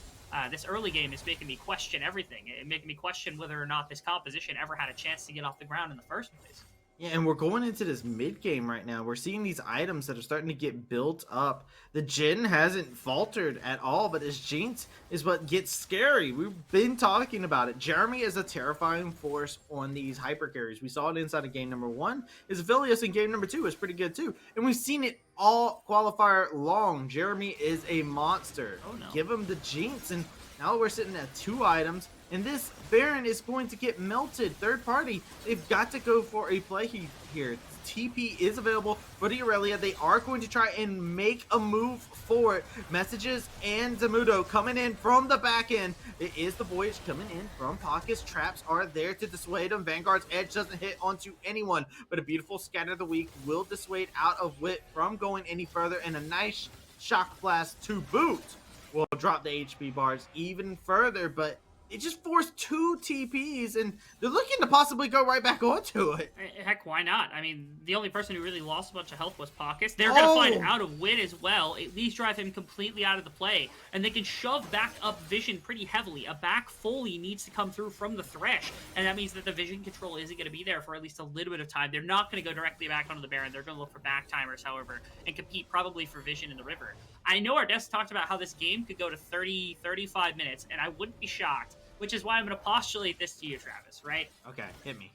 this early game is making me question everything. It's making me question whether or not this composition ever had a chance to get off the ground in the first place. Yeah, and we're going into this mid game right now. We're seeing these items that are starting to get built up. The Jhin hasn't faltered at all, but his Jinx is what gets scary. We've been talking about it. Jeremy is a terrifying force on these hyper carries. We saw it inside of game number 1. His Vilius in game number 2 is pretty good too. And we've seen it all qualifier long. Jeremy is a monster. Oh, no. Give him the Jinx, and now we're sitting at 2 items. And this Baron is going to get melted. Third party, they've got to go for a play here. TP is available for the Aurelia. They are going to try and make a move for it. Messages and Zamudo coming in from the back end. It is the Voyage coming in from pockets. Traps are there to dissuade them. Vanguard's edge doesn't hit onto anyone, but a beautiful Scatter of the Weak will dissuade Out of Wit from going any further, and a nice Shock Blast to boot will drop the HP bars even further, but it just forced 2 TPs, and they're looking to possibly go right back onto it. Heck, why not? I mean, the only person who really lost a bunch of health was Pockets. They're going to find Out of Wit as well, at least drive him completely out of the play, and they can shove back up Vision pretty heavily. A back Foley needs to come through from the Thresh, and that means that the Vision control isn't going to be there for at least a little bit of time. They're not going to go directly back onto the Baron. They're going to look for back timers, however, and compete probably for Vision in the river. I know our desk talked about how this game could go to 30, 35 minutes, and I wouldn't be shocked, which is why I'm going to postulate this to you, Travis, right? Okay, hit me.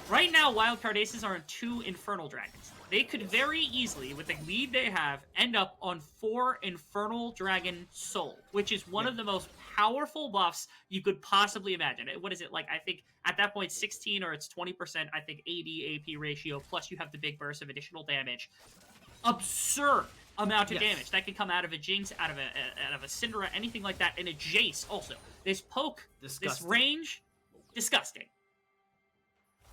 Right now, Wildcard Aces are on 2 Infernal Dragons. They could very easily, with the lead they have, end up on 4 Infernal Dragon Soul, which is one of the most powerful buffs you could possibly imagine. What is it, like, I think at that point 16 or it's 20%, I think, AD AP ratio, plus you have the big burst of additional damage. Absurd amount of damage that could come out of a Jinx, out of a Syndra, anything like that, and a Jace also. This poke, this range, disgusting.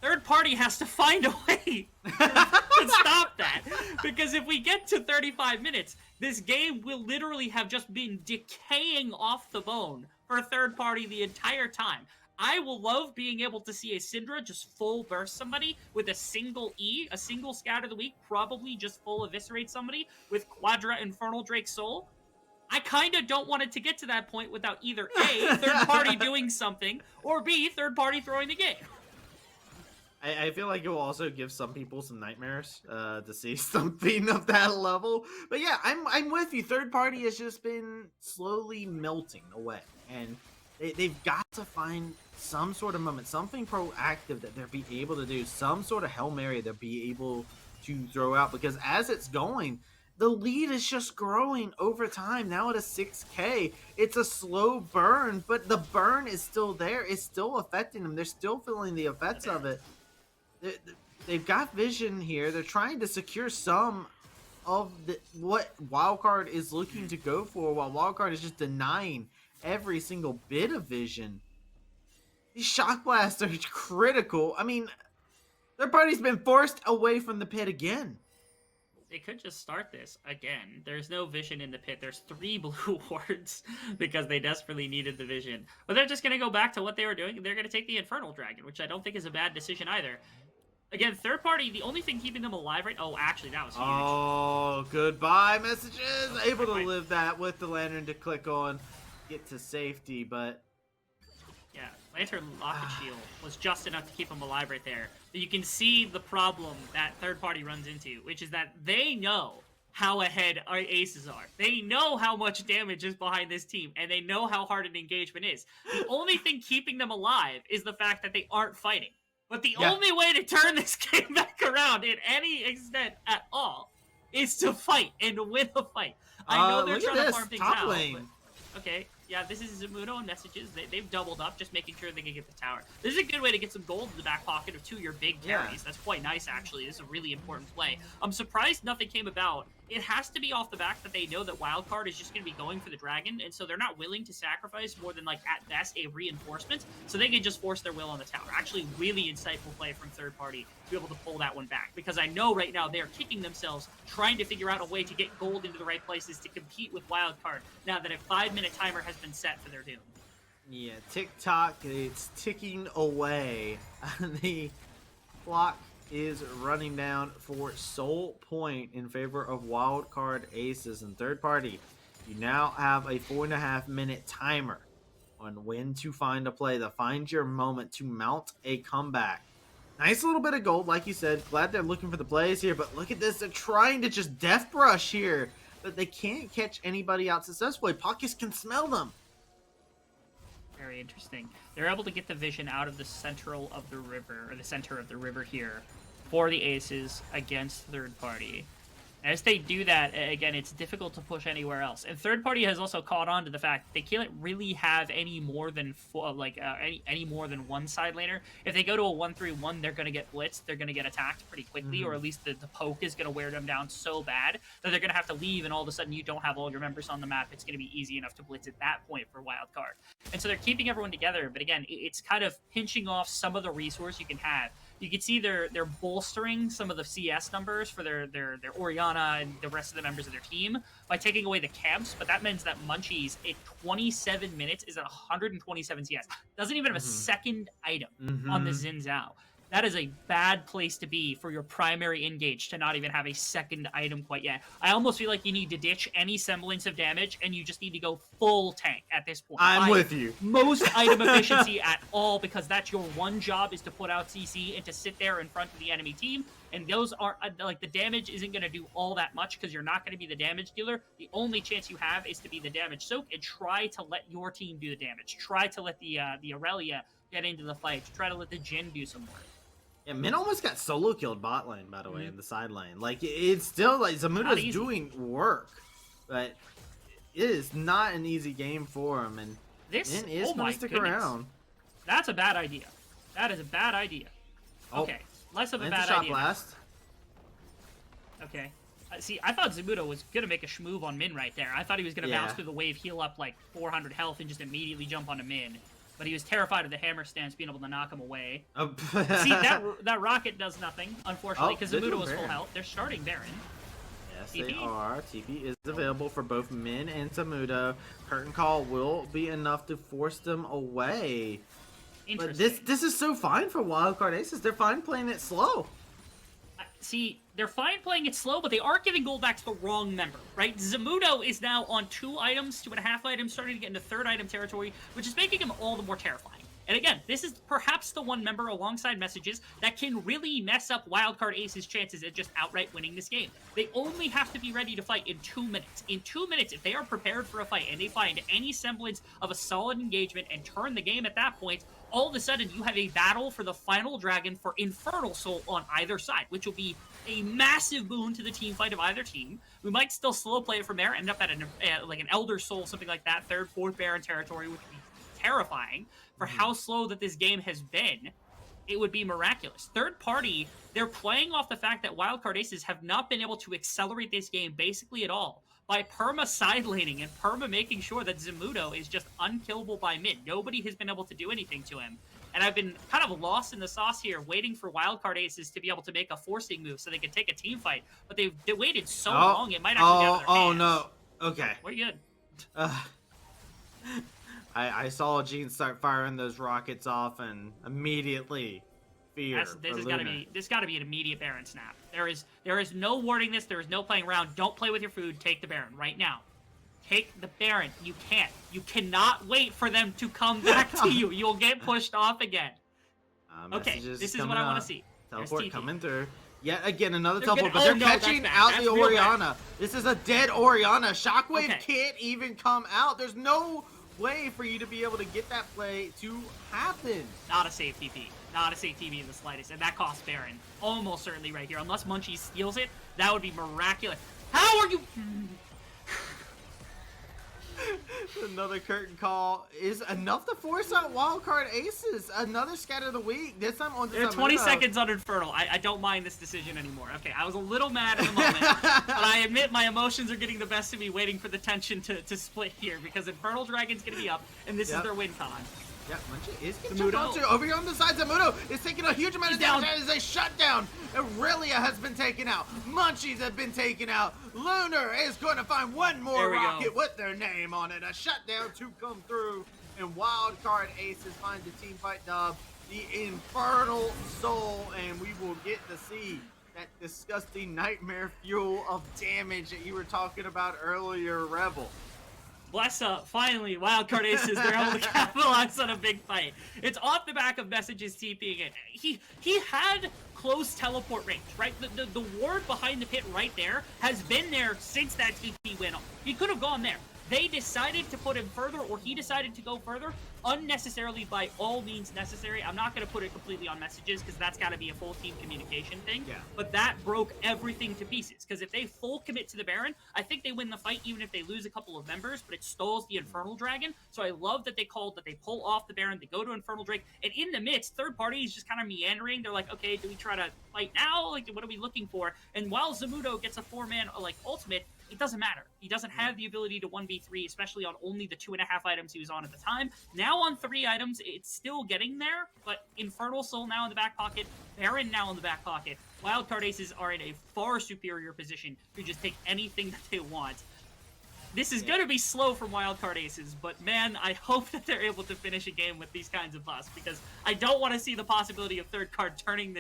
Third party has to find a way to stop that, because if we get to 35 minutes, this game will literally have just been decaying off the bone for third party the entire time. I will love being able to see a Syndra just full burst somebody with a single E, a single Scatter of the Weak, probably just full eviscerate somebody with Quadra Infernal Drake Soul. I kind of don't want it to get to that point without either A, third party doing something, or B, third party throwing the game. I feel like it will also give some people some nightmares to see something of that level. But yeah, I'm with you. Third party has just been slowly melting away, and they've got to find some sort of moment, something proactive that they'll be able to do, some sort of Hail Mary they'll be able to throw out, because as it's going, the lead is just growing over time. Now at a 6K, it's a slow burn, but the burn is still there. It's still affecting them. They're still feeling the effects of it. They've got Vision here. They're trying to secure some of what Wildcard is looking to go for, while Wildcard is just denying every single bit of Vision. These shock blasts are critical. I mean, their party's been forced away from the pit again. They could just start this again. There's no vision in the pit. There's 3 blue wards because they desperately needed the vision. But they're just going to go back to what they were doing. They're going to take the Infernal Dragon, which I don't think is a bad decision either. Again, third party, the only thing keeping them alive right... Oh, actually, that was huge. Oh, goodbye messages. Able to live that with the lantern to click on. Get to safety, but... Yeah, Lantern Locket Shield was just enough to keep them alive right there. But you can see the problem that third party runs into, which is that they know how ahead our aces are. They know how much damage is behind this team, and they know how hard an engagement is. The only thing keeping them alive is the fact that they aren't fighting. But the only way to turn this game back around in any extent at all is to fight and win a fight. I know they're trying to farm things out. But, okay, yeah, this is Zamudo and messages. They've doubled up, just making sure they can get the tower. This is a good way to get some gold in the back pocket of 2 of your big carries. That's quite nice, actually. This is a really important play. I'm surprised nothing came about. It has to be off the back that they know that Wildcard is just going to be going for the dragon, and so they're not willing to sacrifice more than, like, at best, a reinforcement, so they can just force their will on the tower. Actually, really insightful play from third party to be able to pull that one back, because I know right now they're kicking themselves, trying to figure out a way to get gold into the right places to compete with Wildcard, now that a 5-minute timer has been set for their doom. Yeah, tick-tock, it's ticking away. The clock is running down for Soul Point in favor of Wildcard Aces. And third party, you now have a 4.5-minute timer on when to find a play, to find your moment to mount a comeback. Nice little bit of gold, like you said. Glad they're looking for the plays here, but look at this. They're trying to just death brush here, but they can't catch anybody out successfully. Pockets can smell them. Very interesting. They're able to get the vision out of the central of the river, or the center of the river here, for the aces against third party. As they do that, again, it's difficult to push anywhere else. And third party has also caught on to the fact they can't really have any more than any more than one side laner. If they go to a 1-3-1, they're going to get blitzed. They're going to get attacked pretty quickly, or at least the poke is going to wear them down so bad that they're going to have to leave, and all of a sudden you don't have all your members on the map. It's going to be easy enough to blitz at that point for Wildcard. And so they're keeping everyone together, but again, it's kind of pinching off some of the resource you can have. You can see they're bolstering some of the CS numbers for their Orianna and the rest of the members of their team by taking away the camps, but that means that Munchies in 27 minutes is at 127 CS. Doesn't even have a second item on the Xin Zhao. That is a bad place to be for your primary engage to not even have a second item quite yet. I almost feel like you need to ditch any semblance of damage, and you just need to go full tank at this point. I'm with you. Most item efficiency at all, because that's your one job, is to put out CC and to sit there in front of the enemy team. And those are, like, the damage isn't going to do all that much because you're not going to be the damage dealer. The only chance you have is to be the damage soak and try to let your team do the damage. Try to let the Aurelia get into the fight. Try to let the Jhin do some work. Yeah, Min almost got solo killed bot lane, by the way, in the side lane. Like, it's still, like, Zamudo's doing work, but it is not an easy game for him, and this Min is going to stick around. That's a bad idea. That is a bad idea. Okay, less of a bad idea. Blast. Okay. See, I thought Zamudo was going to make a schmoove on Min right there. I thought he was going to bounce through the wave, heal up like 400 health, and just immediately jump onto Min. But he was terrified of the hammer stance being able to knock him away. See, that rocket does nothing, unfortunately, because Zamudo was full health. They're starting Baron. Yes, TP? they are. TP is available for both Min and Zamudo. Curtain Call will be enough to force them away. But this is so fine for Wildcard Aces. They're fine playing it slow. See, they're fine playing it slow, but they are giving gold back to the wrong member, right? Zamudo is now on 2 items, 2.5 items, starting to get into 3rd item territory, which is making him all the more terrifying. And again, this is perhaps the one member alongside Messages that can really mess up Wildcard Ace's chances at just outright winning this game. They only have to be ready to fight in 2 minutes. In 2 minutes, if they are prepared for a fight and they find any semblance of a solid engagement and turn the game at that point, all of a sudden you have a battle for the final dragon for Infernal Soul on either side, which will be a massive boon to the team fight of either team. We might still slow play it from there, end up at like an Elder Soul, something like that, 3rd, 4th Baron territory, which would be terrifying for how slow that this game has been. It would be miraculous. Third party, they're playing off the fact that Wildcard Aces have not been able to accelerate this game basically at all by perma side laning and perma making sure that Zamudo is just unkillable by mid. Nobody has been able to do anything to him. And I've been kind of lost in the sauce here, waiting for Wildcard Aces to be able to make a forcing move so they can take a team fight. But they waited so long, it might actually be out of their hands. No. Okay. We're good. I saw Gene start firing those rockets off, and immediately fear. This has got to be an immediate Baron snap. There is no warding this. There is no playing around. Don't play with your food. Take the Baron right now. Take the Baron. You can't. You cannot wait for them to come back to you. You'll get pushed off again. Okay, this is what I want to see. Teleport coming through. Yet again, another They're teleport, gonna- but they're catching out the Orianna. This is a dead Orianna. Shockwave can't even come out. There's no way for you to be able to get that play to happen. Not a safe TP. Not a safe TP in the slightest. And that costs Baron. Almost certainly right here. Unless Munchie steals it, that would be miraculous. How are you... Another curtain call is enough to force out Wildcard Aces. Another scatter of the week. This time on They're 20 seconds on Infernal. I don't mind this decision anymore. Okay, I was a little mad in the moment, but I admit my emotions are getting the best of me, waiting for the tension to split here, because Infernal Dragon's going to be up, and this is their win con. Yeah, Munchie is getting jumped onto. Over here on the side, Zamudo is taking a huge amount of damage. That is a shutdown. Aurelia has been taken out. Munchies have been taken out. Lunar is going to find one more rocket with their name on it. A shutdown to come through. And Wildcard Aces finds the team fight dub. The Infernal Soul. And we will get to see that disgusting nightmare fuel of damage that you were talking about earlier, Rebel. Bless up. Finally, Wildcard Aces, they're able to capitalize on a big fight. It's off the back of messages TPing in. He had close teleport range, right? The ward behind the pit right there has been there since that TP went off. He could have gone there. They decided to put him further, or he decided to go further, unnecessarily by all means necessary. I'm not going to put it completely on messages, because that's got to be a full team communication thing. Yeah. But that broke everything to pieces, because if they full commit to the Baron, I think they win the fight even if they lose a couple of members, but it stalls the Infernal Dragon. So I love that they called that they pull off the Baron, they go to Infernal Drake, and in the midst, third party is just kind of meandering. They're like, okay, do we try to fight now? Like, what are we looking for? And while Zamudo gets a 4-man like ultimate, it doesn't matter. He doesn't have the ability to 1v3, especially on only the 2.5 items he was on at the time. Now on 3 items, it's still getting there, but Infernal Soul now in the back pocket, Baron now in the back pocket. Wildcard Aces are in a far superior position to just take anything that they want. This is going to be slow from Wildcard Aces, but man, I hope that they're able to finish a game with these kinds of busts, because I don't want to see the possibility of third party turning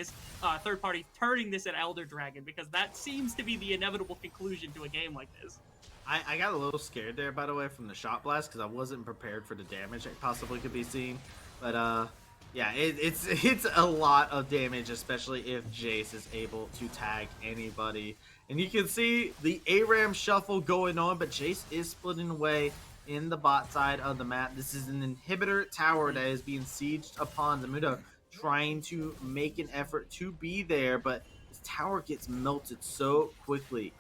this at Elder Dragon, because that seems to be the inevitable conclusion to a game like this. I got a little scared there, by the way, from the shot blast, because I wasn't prepared for the damage that possibly could be seen. But yeah, it's a lot of damage, especially if Jace is able to tag anybody. And you can see the ARAM shuffle going on, but Jace is splitting away in the bot side of the map. This is an inhibitor tower that is being sieged upon Zamudo, trying to make an effort to be there, but this tower gets melted so quickly.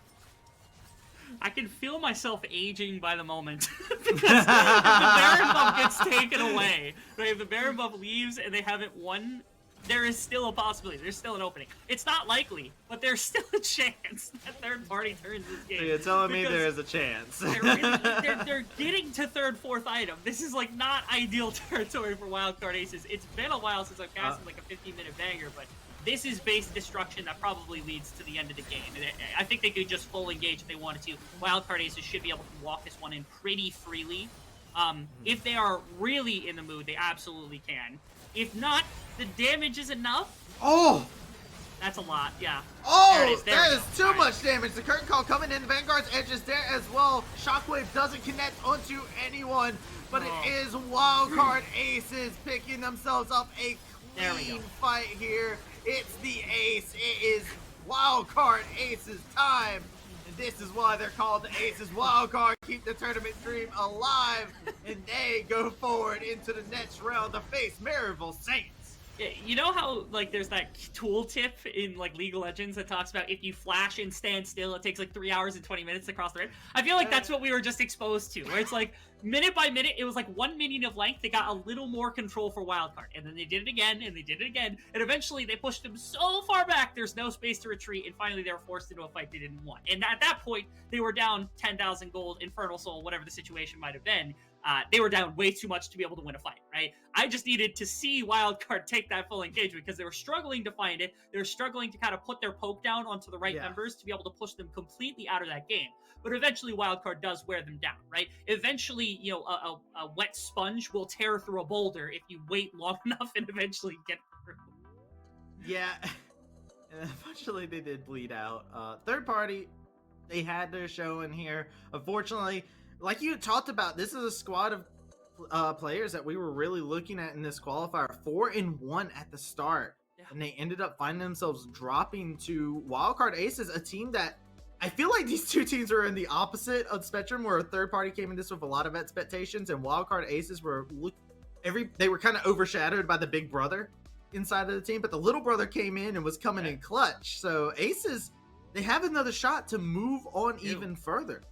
I can feel myself aging by the moment. Because if the Baron buff gets taken away, right, if the Baron buff leaves and they haven't won, there is still a possibility. There's still an opening. It's not likely, but there's still a chance that third party turns this game. So you're telling me there is a chance. They're getting to third, fourth item. This is like not ideal territory for Wildcard Aces. It's been a while since I've casted like a 15-minute banger, but this is base destruction that probably leads to the end of the game. And I think they could just full engage if they wanted to. Wildcard Aces should be able to walk this one in pretty freely. If they are really in the mood, they absolutely can. If not, the damage is enough. Oh! That's a lot, yeah. Oh! That is too much damage. The curtain call coming in. The Vanguard's edge is there as well. Shockwave doesn't connect onto anyone, but it is Wildcard Aces picking themselves up a clean fight here. It's the ace. It is Wildcard Aces time. And this is why they're called the Aces. Wildcard keep the tournament dream alive. And they go forward into the next round to face Maryville Saints. You know how, like, there's that tool tip in, like, League of Legends that talks about if you flash and stand still, it takes, like, 3 hours and 20 minutes to cross the ring? I feel like that's what we were just exposed to, where it's like, minute by minute, it was like 1 minion of length. They got a little more control for Wildcard, and then they did it again, and they did it again, and eventually they pushed them so far back, there's no space to retreat, and finally they were forced into a fight they didn't want. And at that point, they were down 10,000 gold, Infernal Soul, whatever the situation might have been. They were down way too much to be able to win a fight, right? I just needed to see Wildcard take that full engagement because they were struggling to find it. They were struggling to kind of put their poke down onto the right members to be able to push them completely out of that game. But eventually Wildcard does wear them down, right? Eventually, you know, a wet sponge will tear through a boulder if you wait long enough and eventually get through. Yeah. And eventually they did bleed out. Third party, they had their show in here. Unfortunately, like you talked about, this is a squad of players that we were really looking at in this qualifier. 4-1 at the start. Yeah. And they ended up finding themselves dropping to Wildcard Aces, a team that I feel like these two teams were in the opposite of spectrum, where a third party came in this with a lot of expectations, and Wildcard Aces were they were kind of overshadowed by the big brother inside of the team, but the little brother came in and was coming in clutch. So Aces, they have another shot to move on even further.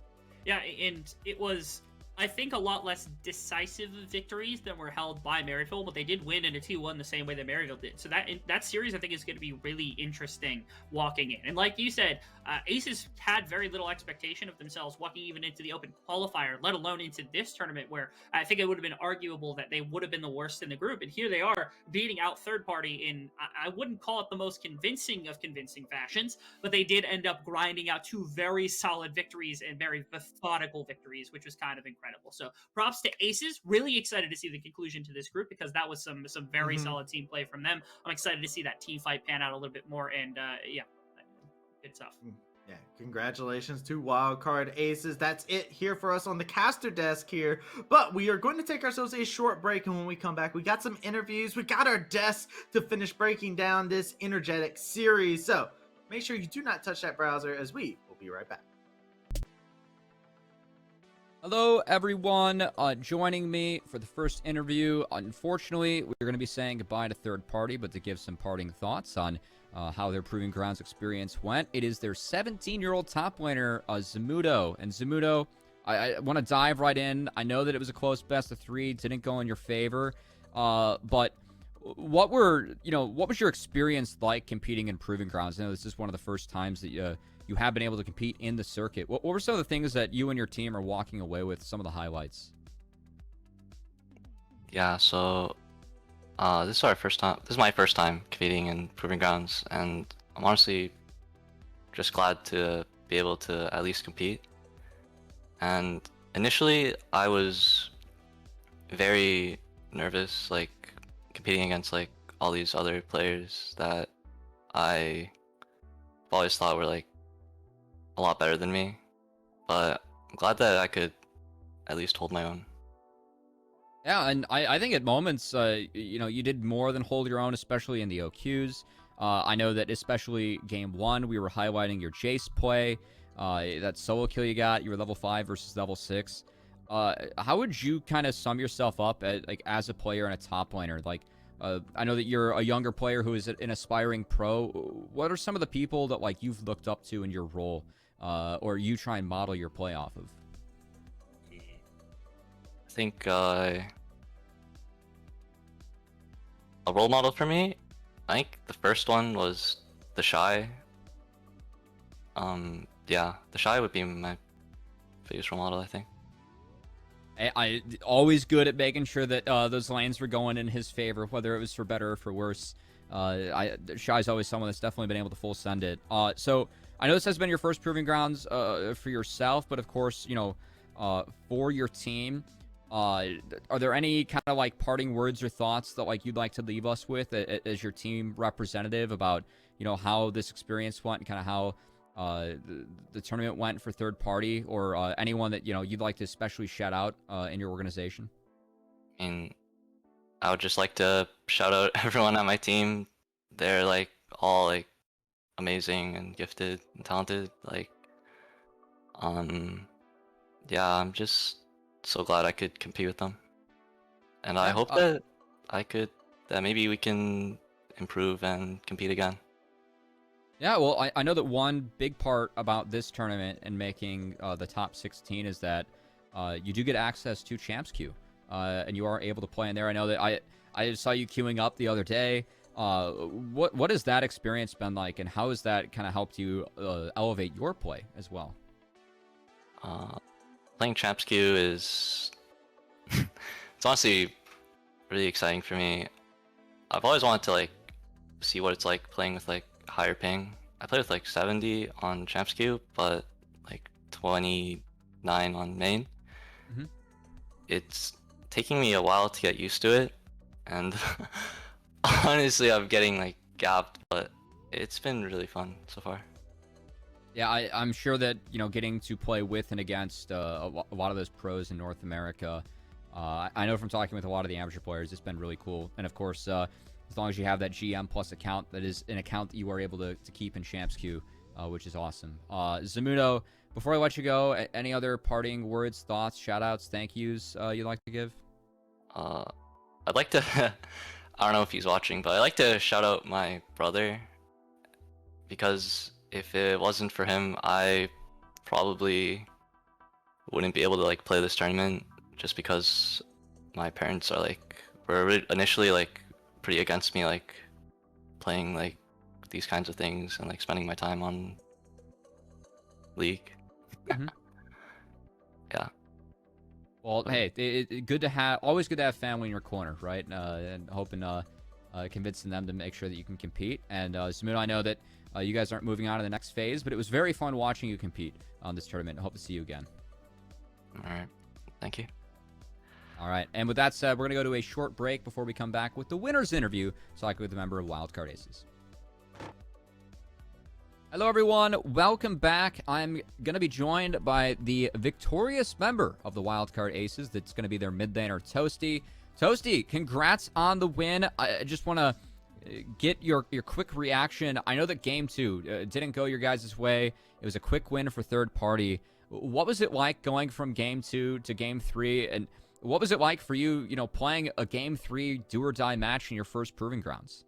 Yeah, and it was, I think, a lot less decisive victories than were held by Maryville, but they did win in a 2-1 the same way that Maryville did. So that series, I think, is going to be really interesting walking in. And like you said, Aces had very little expectation of themselves walking even into the open qualifier, let alone into this tournament, where I think it would have been arguable that they would have been the worst in the group. And here they are, beating out third party in, I wouldn't call it the most convincing of convincing fashions, but they did end up grinding out two very solid victories and very methodical victories, which was kind of incredible. So props to Aces. Really excited to see the conclusion to this group, because that was some very solid team play from them. I'm excited to see that team fight pan out a little bit more, and yeah, good stuff. Yeah, congratulations to Wildcard Aces. That's it here for us on the caster desk here. But we are going to take ourselves a short break, and when we come back, we got some interviews. We got our desk to finish breaking down this energetic series. So make sure you do not touch that browser, as we will be right back. Hello, everyone. Joining me for the first interview. Unfortunately, we're going to be saying goodbye to third party, but to give some parting thoughts on how their Proving Grounds experience went, it is their 17-year-old top laner, Zamudo. And Zamudo, I want to dive right in. I know that it was a close best of 3, didn't go in your favor, but what was your experience like competing in Proving Grounds? I know this is one of the first times that you have been able to compete in the circuit. What were some of the things that you and your team are walking away with, some of the highlights? Yeah, so this is my first time competing in Proving Grounds, and I'm honestly just glad to be able to at least compete. And initially I was very nervous, like competing against like all these other players that I always thought were like a lot better than me, but I'm glad that I could at least hold my own. Yeah, and I think at moments, you did more than hold your own, especially in the OQs. I know that especially game 1, we were highlighting your Jace play, that solo kill you got. You were level 5 versus level 6. How would you kind of sum yourself up as a player and a top laner? Like, I know that you're a younger player who is an aspiring pro. What are some of the people that like you've looked up to in your role, or you try and model your play off of? I think a role model for me, I think the first one was the Shy. Yeah, the Shy would be my biggest role model, I think. I always good at making sure that those lanes were going in his favor, whether it was for better or for worse. Shy's always someone that's definitely been able to full send it. So I know this has been your first Proving Grounds for yourself, but of course, for your team, are there any kind of like parting words or thoughts that like you'd like to leave us with as your team representative about how this experience went and kind of how the tournament went for third party, or anyone that you'd like to especially shout out in your organization? And I would just like to shout out everyone on my team. They're like all like amazing and gifted and talented. Like, yeah, I'm just so glad I could compete with them, and I hope that maybe we can improve and compete again. Yeah, well, I know that one big part about this tournament and making the top 16 is that you do get access to Champs Queue, and you are able to play in there. I know that I saw you queuing up the other day. What has that experience been like, and how has that kind of helped you elevate your play as well? Playing Champs Queue is it's honestly really exciting for me. I've always wanted to like see what it's like playing with like higher ping. I played with like 70 on Champs Queue, but like 29 on main. Mhm. It's taking me a while to get used to it, and honestly, I'm getting like gapped, but it's been really fun so far. Yeah, I'm sure that, getting to play with and against a lot of those pros in North America, I know from talking with a lot of the amateur players, it's been really cool. And of course, as long as you have that GM Plus account, that is an account that you are able to keep in Champs Queue, which is awesome. Zamudo, before I let you go, any other parting words, thoughts, shout-outs, thank yous you'd like to give? I'd like to, I don't know if he's watching, but I'd like to shout out my brother, because if it wasn't for him, I probably wouldn't be able to like play this tournament, just because my parents are were initially like pretty against me like playing like these kinds of things and like spending my time on League. Mhm. Yeah. Well, hey, good to have, always good to have family in your corner, right? And hoping, convincing them to make sure that you can compete. And Zamudo, I know that you guys aren't moving on to the next phase, but it was very fun watching you compete on this tournament. I hope to see you again. All right. Thank you. All right. And with that said, we're going to go to a short break before we come back with the winner's interview, talking with a member of Wildcard Aces. Hello, everyone. Welcome back. I'm going to be joined by the victorious member of the Wildcard Aces. That's going to be their mid laner, Toasty. Toasty, congrats on the win. I just want to get your quick reaction. I know that game 2 didn't go your guys' way. It was a quick win for third party. What was it like going from game 2 to game 3? And what was it like for you, playing a game 3 do or die match in your first proving grounds?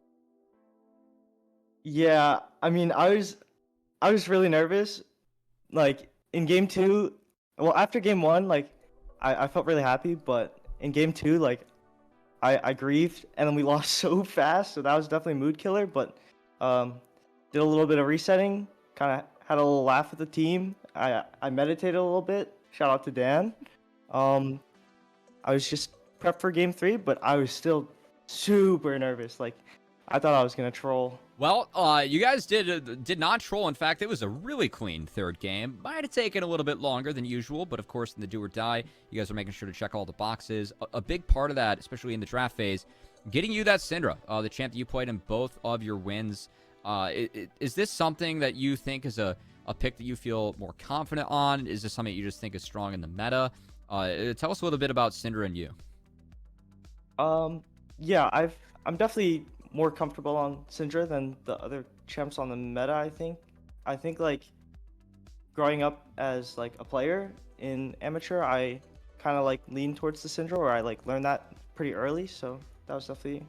Yeah, I mean, I was really nervous. Like in game 2, well, after game 1, like I felt really happy, but in game 2, like I grieved, and then we lost so fast, so that was definitely a mood killer. But did a little bit of resetting, kind of had a little laugh with the team. I meditated a little bit. Shout out to Dan. I was just prepped for game 3, but I was still super nervous. Like I thought I was gonna troll. Well, you guys did not troll. In fact, it was a really clean third game. Might have taken a little bit longer than usual, but of course, in the do or die, you guys are making sure to check all the boxes. A big part of that, especially in the draft phase, getting you that Syndra, the champ that you played in both of your wins. Is this something that you think is a pick that you feel more confident on? Is this something you just think is strong in the meta? Tell us a little bit about Syndra and you. Yeah, I'm definitely more comfortable on Syndra than the other champs on the meta, I think. I think like growing up as like a player in amateur, I kind of like lean towards the Syndra, or I like learned that pretty early, so that was definitely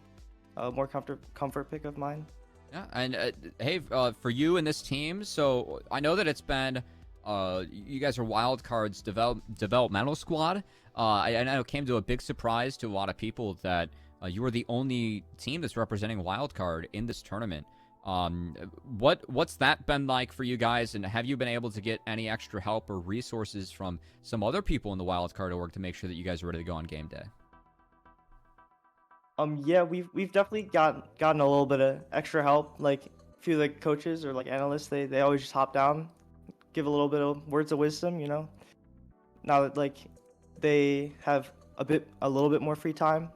a more comfort pick of mine. Yeah, and hey, for you and this team, so I know that it's been you guys are Wildcard's developmental squad. I know it came to a big surprise to a lot of people that you were the only team that's representing Wildcard in this tournament. What's that been like for you guys, and have you been able to get any extra help or resources from some other people in the Wildcard org to make sure that you guys are ready to go on game day? Yeah, we've definitely gotten a little bit of extra help. Like a few of the coaches or like analysts, they always just hop down, give a little bit of words of wisdom, now that like they have a little bit more free time.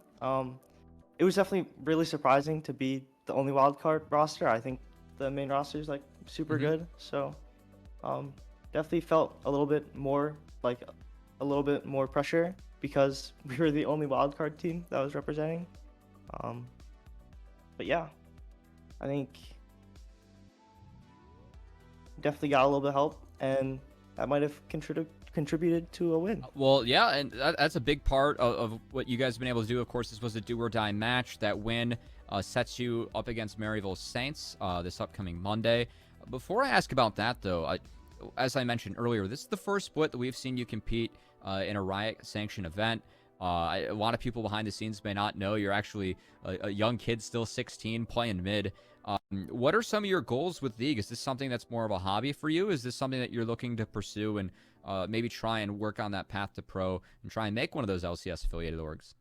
It was definitely really surprising to be the only wildcard roster. I think the main roster is like super good, so definitely felt a little bit more pressure because we were the only wildcard team that was representing. But yeah, I think definitely got a little bit of help, and that might have contributed to a win. Well, yeah, and that's a big part of what you guys have been able to do. Of course, this was a do or die match. That win sets you up against Maryville Saints this upcoming Monday. Before I ask about that, though, as I mentioned earlier, this is the first split that we've seen you compete in a Riot sanctioned event. A lot of people behind the scenes may not know you're actually a young kid, still 16, playing mid. What are some of your goals with League? Is this something that's more of a hobby for you? Is this something that you're looking to pursue and maybe try and work on that path to pro and try and make one of those LCS affiliated orgs?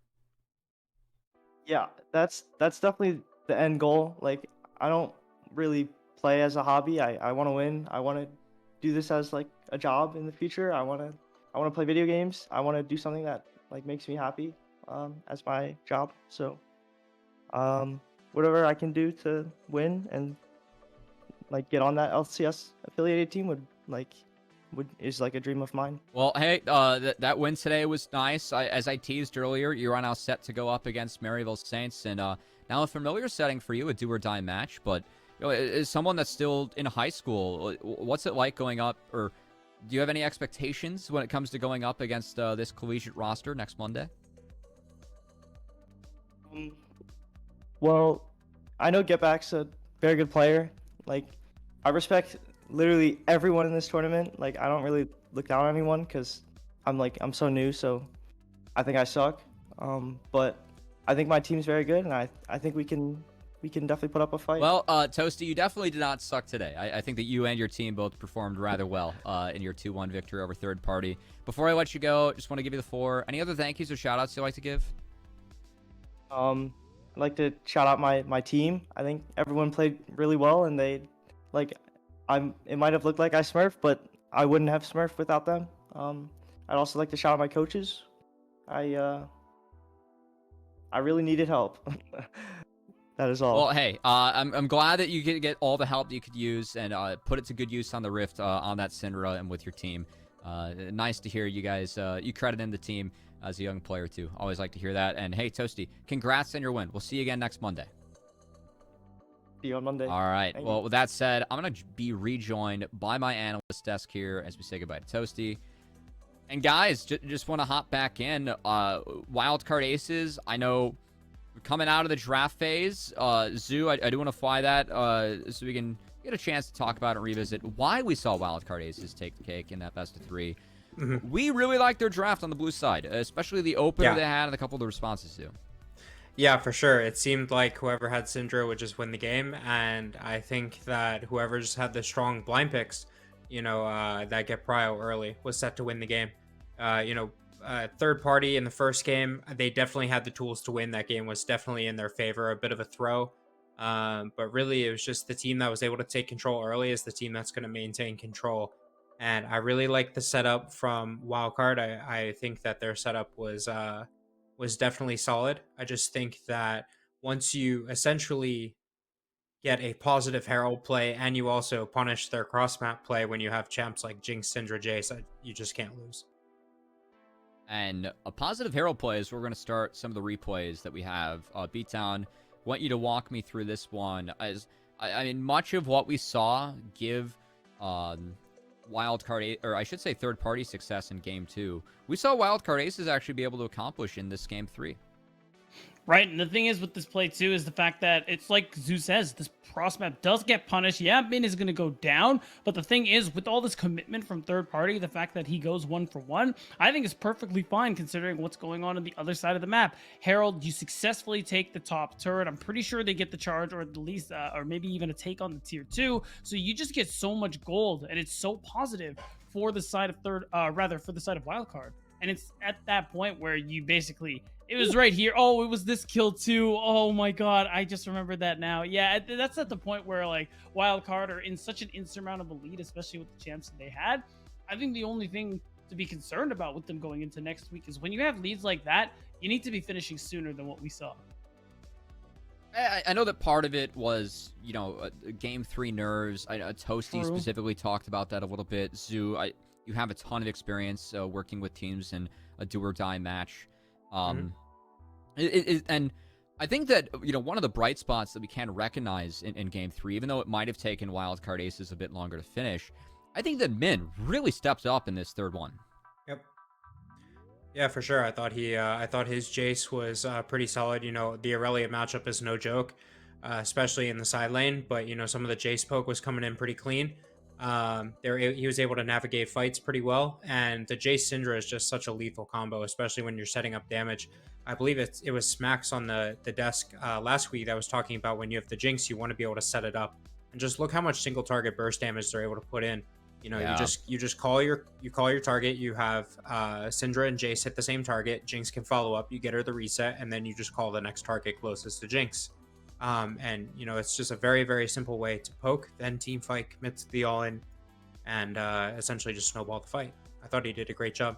Yeah, that's definitely the end goal. Like, I don't really play as a hobby. I want to win. I want to do this as like a job in the future. I want to play video games. I want to do something that like makes me happy as my job. So whatever I can do to win and like get on that LCS affiliated team is like a dream of mine. Well, hey, that win today was nice. As I teased earlier, you're now set to go up against Maryville Saints, and now a familiar setting for you, a do or die match. But as someone that's still in high school, what's it like going up, or do you have any expectations when it comes to going up against this collegiate roster next Monday? Well, I know Getback's a very good player. Like, I respect literally everyone in this tournament. Like, I don't really look down on anyone because I'm so new, so I think I suck. But I think my team's very good, and I think we can definitely put up a fight. Well, Toasty, you definitely did not suck today. I think that you and your team both performed rather well in your 2-1 victory over third party. Before I let you go, just want to give you the floor. Any other thank yous or shout outs you'd like to give? I'd like to shout out my team. I think everyone played really well, and they it might have looked like I smurfed, but I wouldn't have smurfed without them. I'd also like to shout out my coaches. I really needed help. That is all. Well, hey, I'm glad that you could get all the help you could use and put it to good use on the Rift on that Syndra and with your team. Nice to hear you guys. You credit in the team as a young player too. Always like to hear that. And hey, Toasty, congrats on your win. We'll see you again next Monday. See you on Monday. All right. Thank Well, you. with that said, I'm going to be rejoined by my analyst desk here as we say goodbye to Toasty. And guys, just want to hop back in. Wildcard Aces, I know we're coming out of the draft phase. Zoo, I do want to fly that so we can get a chance to talk about and revisit why we saw Wildcard Aces take the cake in that best of 3. Mm-hmm. We really liked their draft on the blue side, especially the opener they had and a couple of the responses too. Yeah, for sure. It seemed like whoever had Syndra would just win the game, and I think that whoever just had the strong blind picks, that get prio early, was set to win the game. Third party in the first game, they definitely had the tools to win. That game was definitely in their favor, a bit of a throw. But really, it was just the team that was able to take control early is the team that's going to maintain control. And I really like the setup from Wildcard. I think that their setup was definitely solid. I just think that once you essentially get a positive Herald play and you also punish their cross-map play when you have champs like Jinx, Syndra, Jace, you just can't lose. And a positive Herald play is we're going to start some of the replays that we have. Beatdown, want you to walk me through this one. As I mean, much of what we saw give Wildcard, or I should say third-party success in Game 2. We saw Wildcard Aces actually be able to accomplish in this Game 3. Right, and the thing is with this play too is the fact that it's like Zeus says, this cross map does get punished. Yeah, Min is going to go down, but the thing is with all this commitment from third party, the fact that he goes 1-for-1, I think is perfectly fine considering what's going on the other side of the map. Herald, you successfully take the top turret. I'm pretty sure they get the charge or at least, or maybe even a take on the tier 2. So you just get so much gold, and it's so positive for the side of for the side of Wildcard. And it's at that point where you basically, it was right here. Oh, it was this kill too. Oh my God. I just remembered that now. Yeah, that's at the point where like Wildcard are in such an insurmountable lead, especially with the champs that they had. I think the only thing to be concerned about with them going into next week is when you have leads like that, you need to be finishing sooner than what we saw. I know that part of it was, Game 3 nerves. Toasty True. Specifically talked about that a little bit. Zoo, you have a ton of experience working with teams in a do-or-die match. And I think that, one of the bright spots that we can recognize in Game 3, even though it might have taken Wildcard Aces a bit longer to finish, I think that Min really stepped up in this third one. Yep. Yeah, for sure. I thought his Jace was pretty solid. The Aurelia matchup is no joke, especially in the side lane. But some of the Jace poke was coming in pretty clean. he was able to navigate fights pretty well, and the Jace Syndra is just such a lethal combo, especially when you're setting up damage. I believe it was Smacks on the desk last week that was talking about when you have the Jinx, you want to be able to set it up, and just look how much single target burst damage they're able to put in. You know, Yeah. you just call your target. You have Syndra and Jace hit the same target. Jinx can follow up. You get her the reset, and then you just call the next target closest to Jinx. And you know, it's just a very, very simple way to poke, then team fight, commit to the all-in, and essentially just snowball the fight. I thought he did a great job.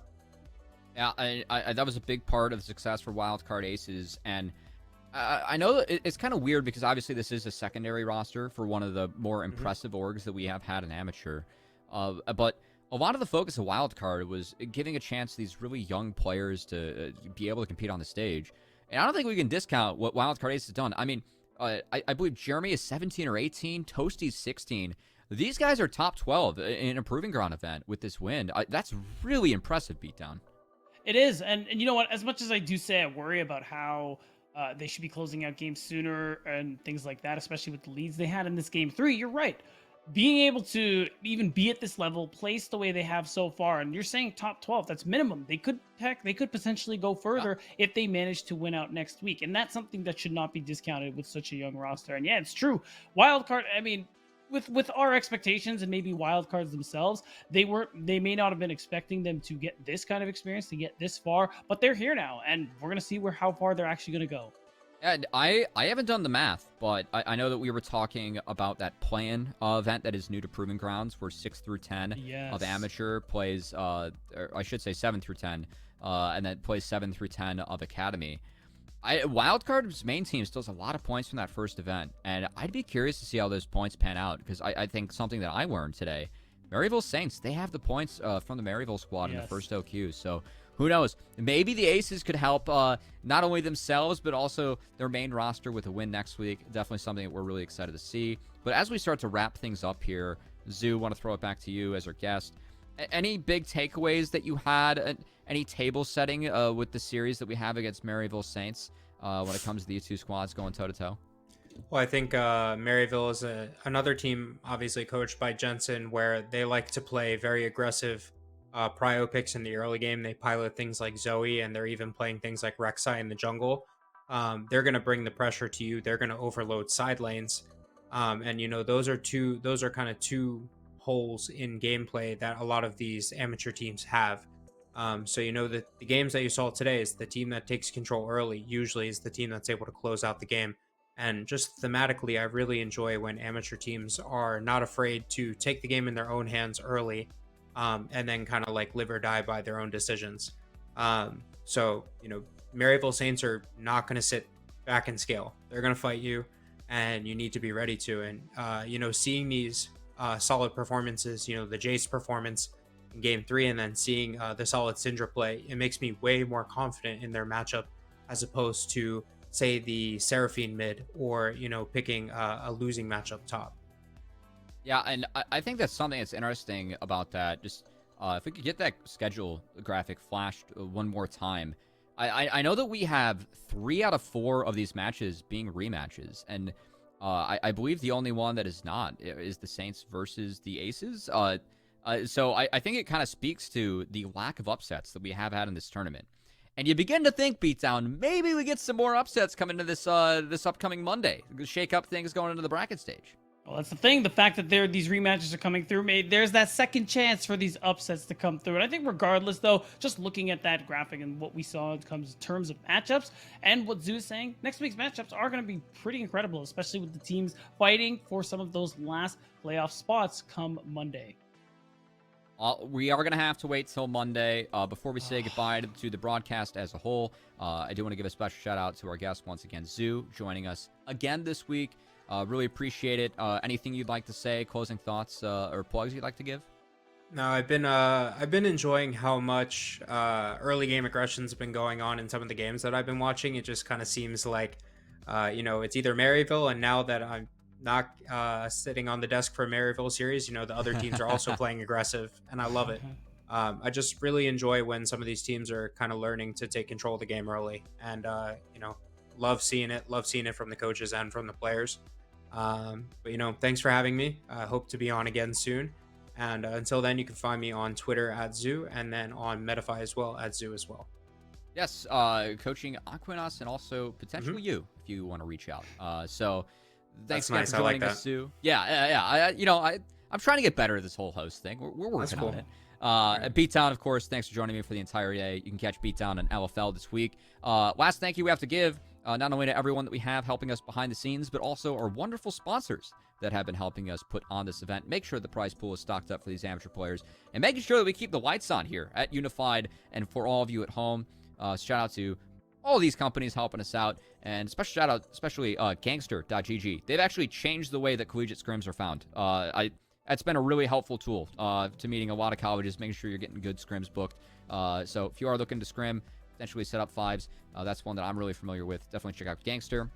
Yeah, I that was a big part of the success for Wildcard Aces, and I know that it's kind of weird because obviously this is a secondary roster for one of the more impressive orgs that we have had in Amateur, but a lot of the focus of Wildcard was giving a chance to these really young players to be able to compete on the stage, and I don't think we can discount what Wildcard Aces has done. I mean, I believe Jeremy is 17 or 18, Toasty's 16. These guys are top 12 in a Proving Ground event with this win. That's really impressive, Beatdown. It is, and you know what? As much as I do say I worry about how they should be closing out games sooner and things like that, especially with the leads they had in this game 3, you're right. Being able to even be at this level, placed the way they have so far, and you're saying top 12, that's minimum. They could potentially go further if they manage to win out next week, and that's something that should not be discounted with such a young roster. And yeah, it's true. Wildcard, I mean, with our expectations and maybe wildcards themselves, they may not have been expecting them to get this kind of experience, to get this far, but they're here now, and we're gonna see how far they're actually gonna go. And I haven't done the math, but I know that we were talking about that play-in event that is new to Proving Grounds, where 6 through 10 of Amateur plays, or I should say 7 through 10, and then plays 7 through 10 of Academy. Wildcard's main team still has a lot of points from that first event, and I'd be curious to see how those points pan out, because I think something that I learned today, Maryville Saints, they have the points from the Maryville squad in the first OQ, so who knows? Maybe the Aces could help not only themselves, but also their main roster with a win next week. Definitely something that we're really excited to see. But as we start to wrap things up here, Zoo, want to throw it back to you as our guest. Any big takeaways that you had? Any table setting with the series that we have against Maryville Saints when it comes to these two squads going toe-to-toe? Well, I think Maryville is another team, obviously coached by Jensen, where they like to play very aggressive prio picks in the early game. They pilot things like Zoe, and they're even playing things like Rek'Sai in the jungle. They're going to bring the pressure to you. They're going to overload side lanes, and you know, those are kind of two holes in gameplay that a lot of these amateur teams have. So you know that the games that you saw today is the team that takes control early usually is the team that's able to close out the game. And just thematically, I really enjoy when amateur teams are not afraid to take the game in their own hands early, and then kind of like live or die by their own decisions. So, you know, Maryville Saints are not going to sit back and scale. They're going to fight you, and you need to be ready to. And, you know, seeing these solid performances, you know, the Jace performance in game 3, and then seeing the solid Syndra play, it makes me way more confident in their matchup as opposed to, say, the Seraphine mid, or, you know, picking a losing matchup top. Yeah, and I think that's something that's interesting about that. Just if we could get that schedule graphic flashed one more time. I know that we have 3 out of 4 of these matches being rematches, and I believe the only one that is not is the Saints versus the Aces. So I think it kind of speaks to the lack of upsets that we have had in this tournament. And you begin to think, Beatdown, maybe we get some more upsets coming to this this upcoming Monday. Shake up things going into the bracket stage. Well, that's the thing. The fact that these rematches are coming through, there's that second chance for these upsets to come through. And I think regardless, though, just looking at that graphic and what we saw in terms of matchups and what Zoo is saying, next week's matchups are going to be pretty incredible, especially with the teams fighting for some of those last playoff spots come Monday. We are going to have to wait till Monday. Before we say goodbye to the broadcast as a whole, I do want to give a special shout out to our guest once again, Zoo, joining us again this week. Really appreciate it. Anything you'd like to say, closing thoughts or plugs you'd like to give? No, I've been enjoying how much early game aggression's been going on in some of the games that I've been watching. It just kind of seems like, you know, it's either Maryville, and now that I'm not sitting on the desk for a Maryville series, you know, the other teams are also playing aggressive, and I love it. I just really enjoy when some of these teams are kind of learning to take control of the game early, and you know, love seeing it from the coaches and from the players. But you know, thanks for having me. I hope to be on again soon, And until then, you can find me on Twitter at Zoo, and then on Metafy as well at Zoo as well. Yes, coaching Aquinas and also potentially you if you want to reach out. So thanks That's again nice. for I like joining that. us, Sue. Yeah. I'm trying to get better at this whole host thing. We're working cool. on it. And Beatdown, of course, thanks for joining me for the entire day. You can catch Beatdown on LFL this week. Last thank you we have to give, not only to everyone that we have helping us behind the scenes, but also our wonderful sponsors that have been helping us put on this event. Make sure the prize pool is stocked up for these amateur players, and making sure that we keep the lights on here at Unified and for all of you at home. Shout out to all these companies helping us out, and special shout out, especially Gangster.gg. They've actually changed the way that collegiate scrims are found. That's been a really helpful tool to meeting a lot of colleges, making sure you're getting good scrims booked. So if you are looking to scrim, potentially set up fives, that's one that I'm really familiar with. Definitely check out Gangster.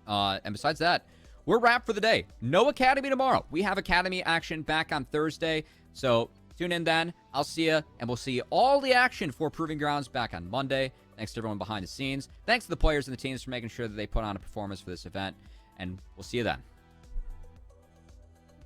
And besides that, we're wrapped for the day. No Academy tomorrow. We have Academy action back on Thursday. So tune in then. I'll see you, and we'll see all the action for Proving Grounds back on Monday. Thanks to everyone behind the scenes. Thanks to the players and the teams for making sure that they put on a performance for this event. And we'll see you then.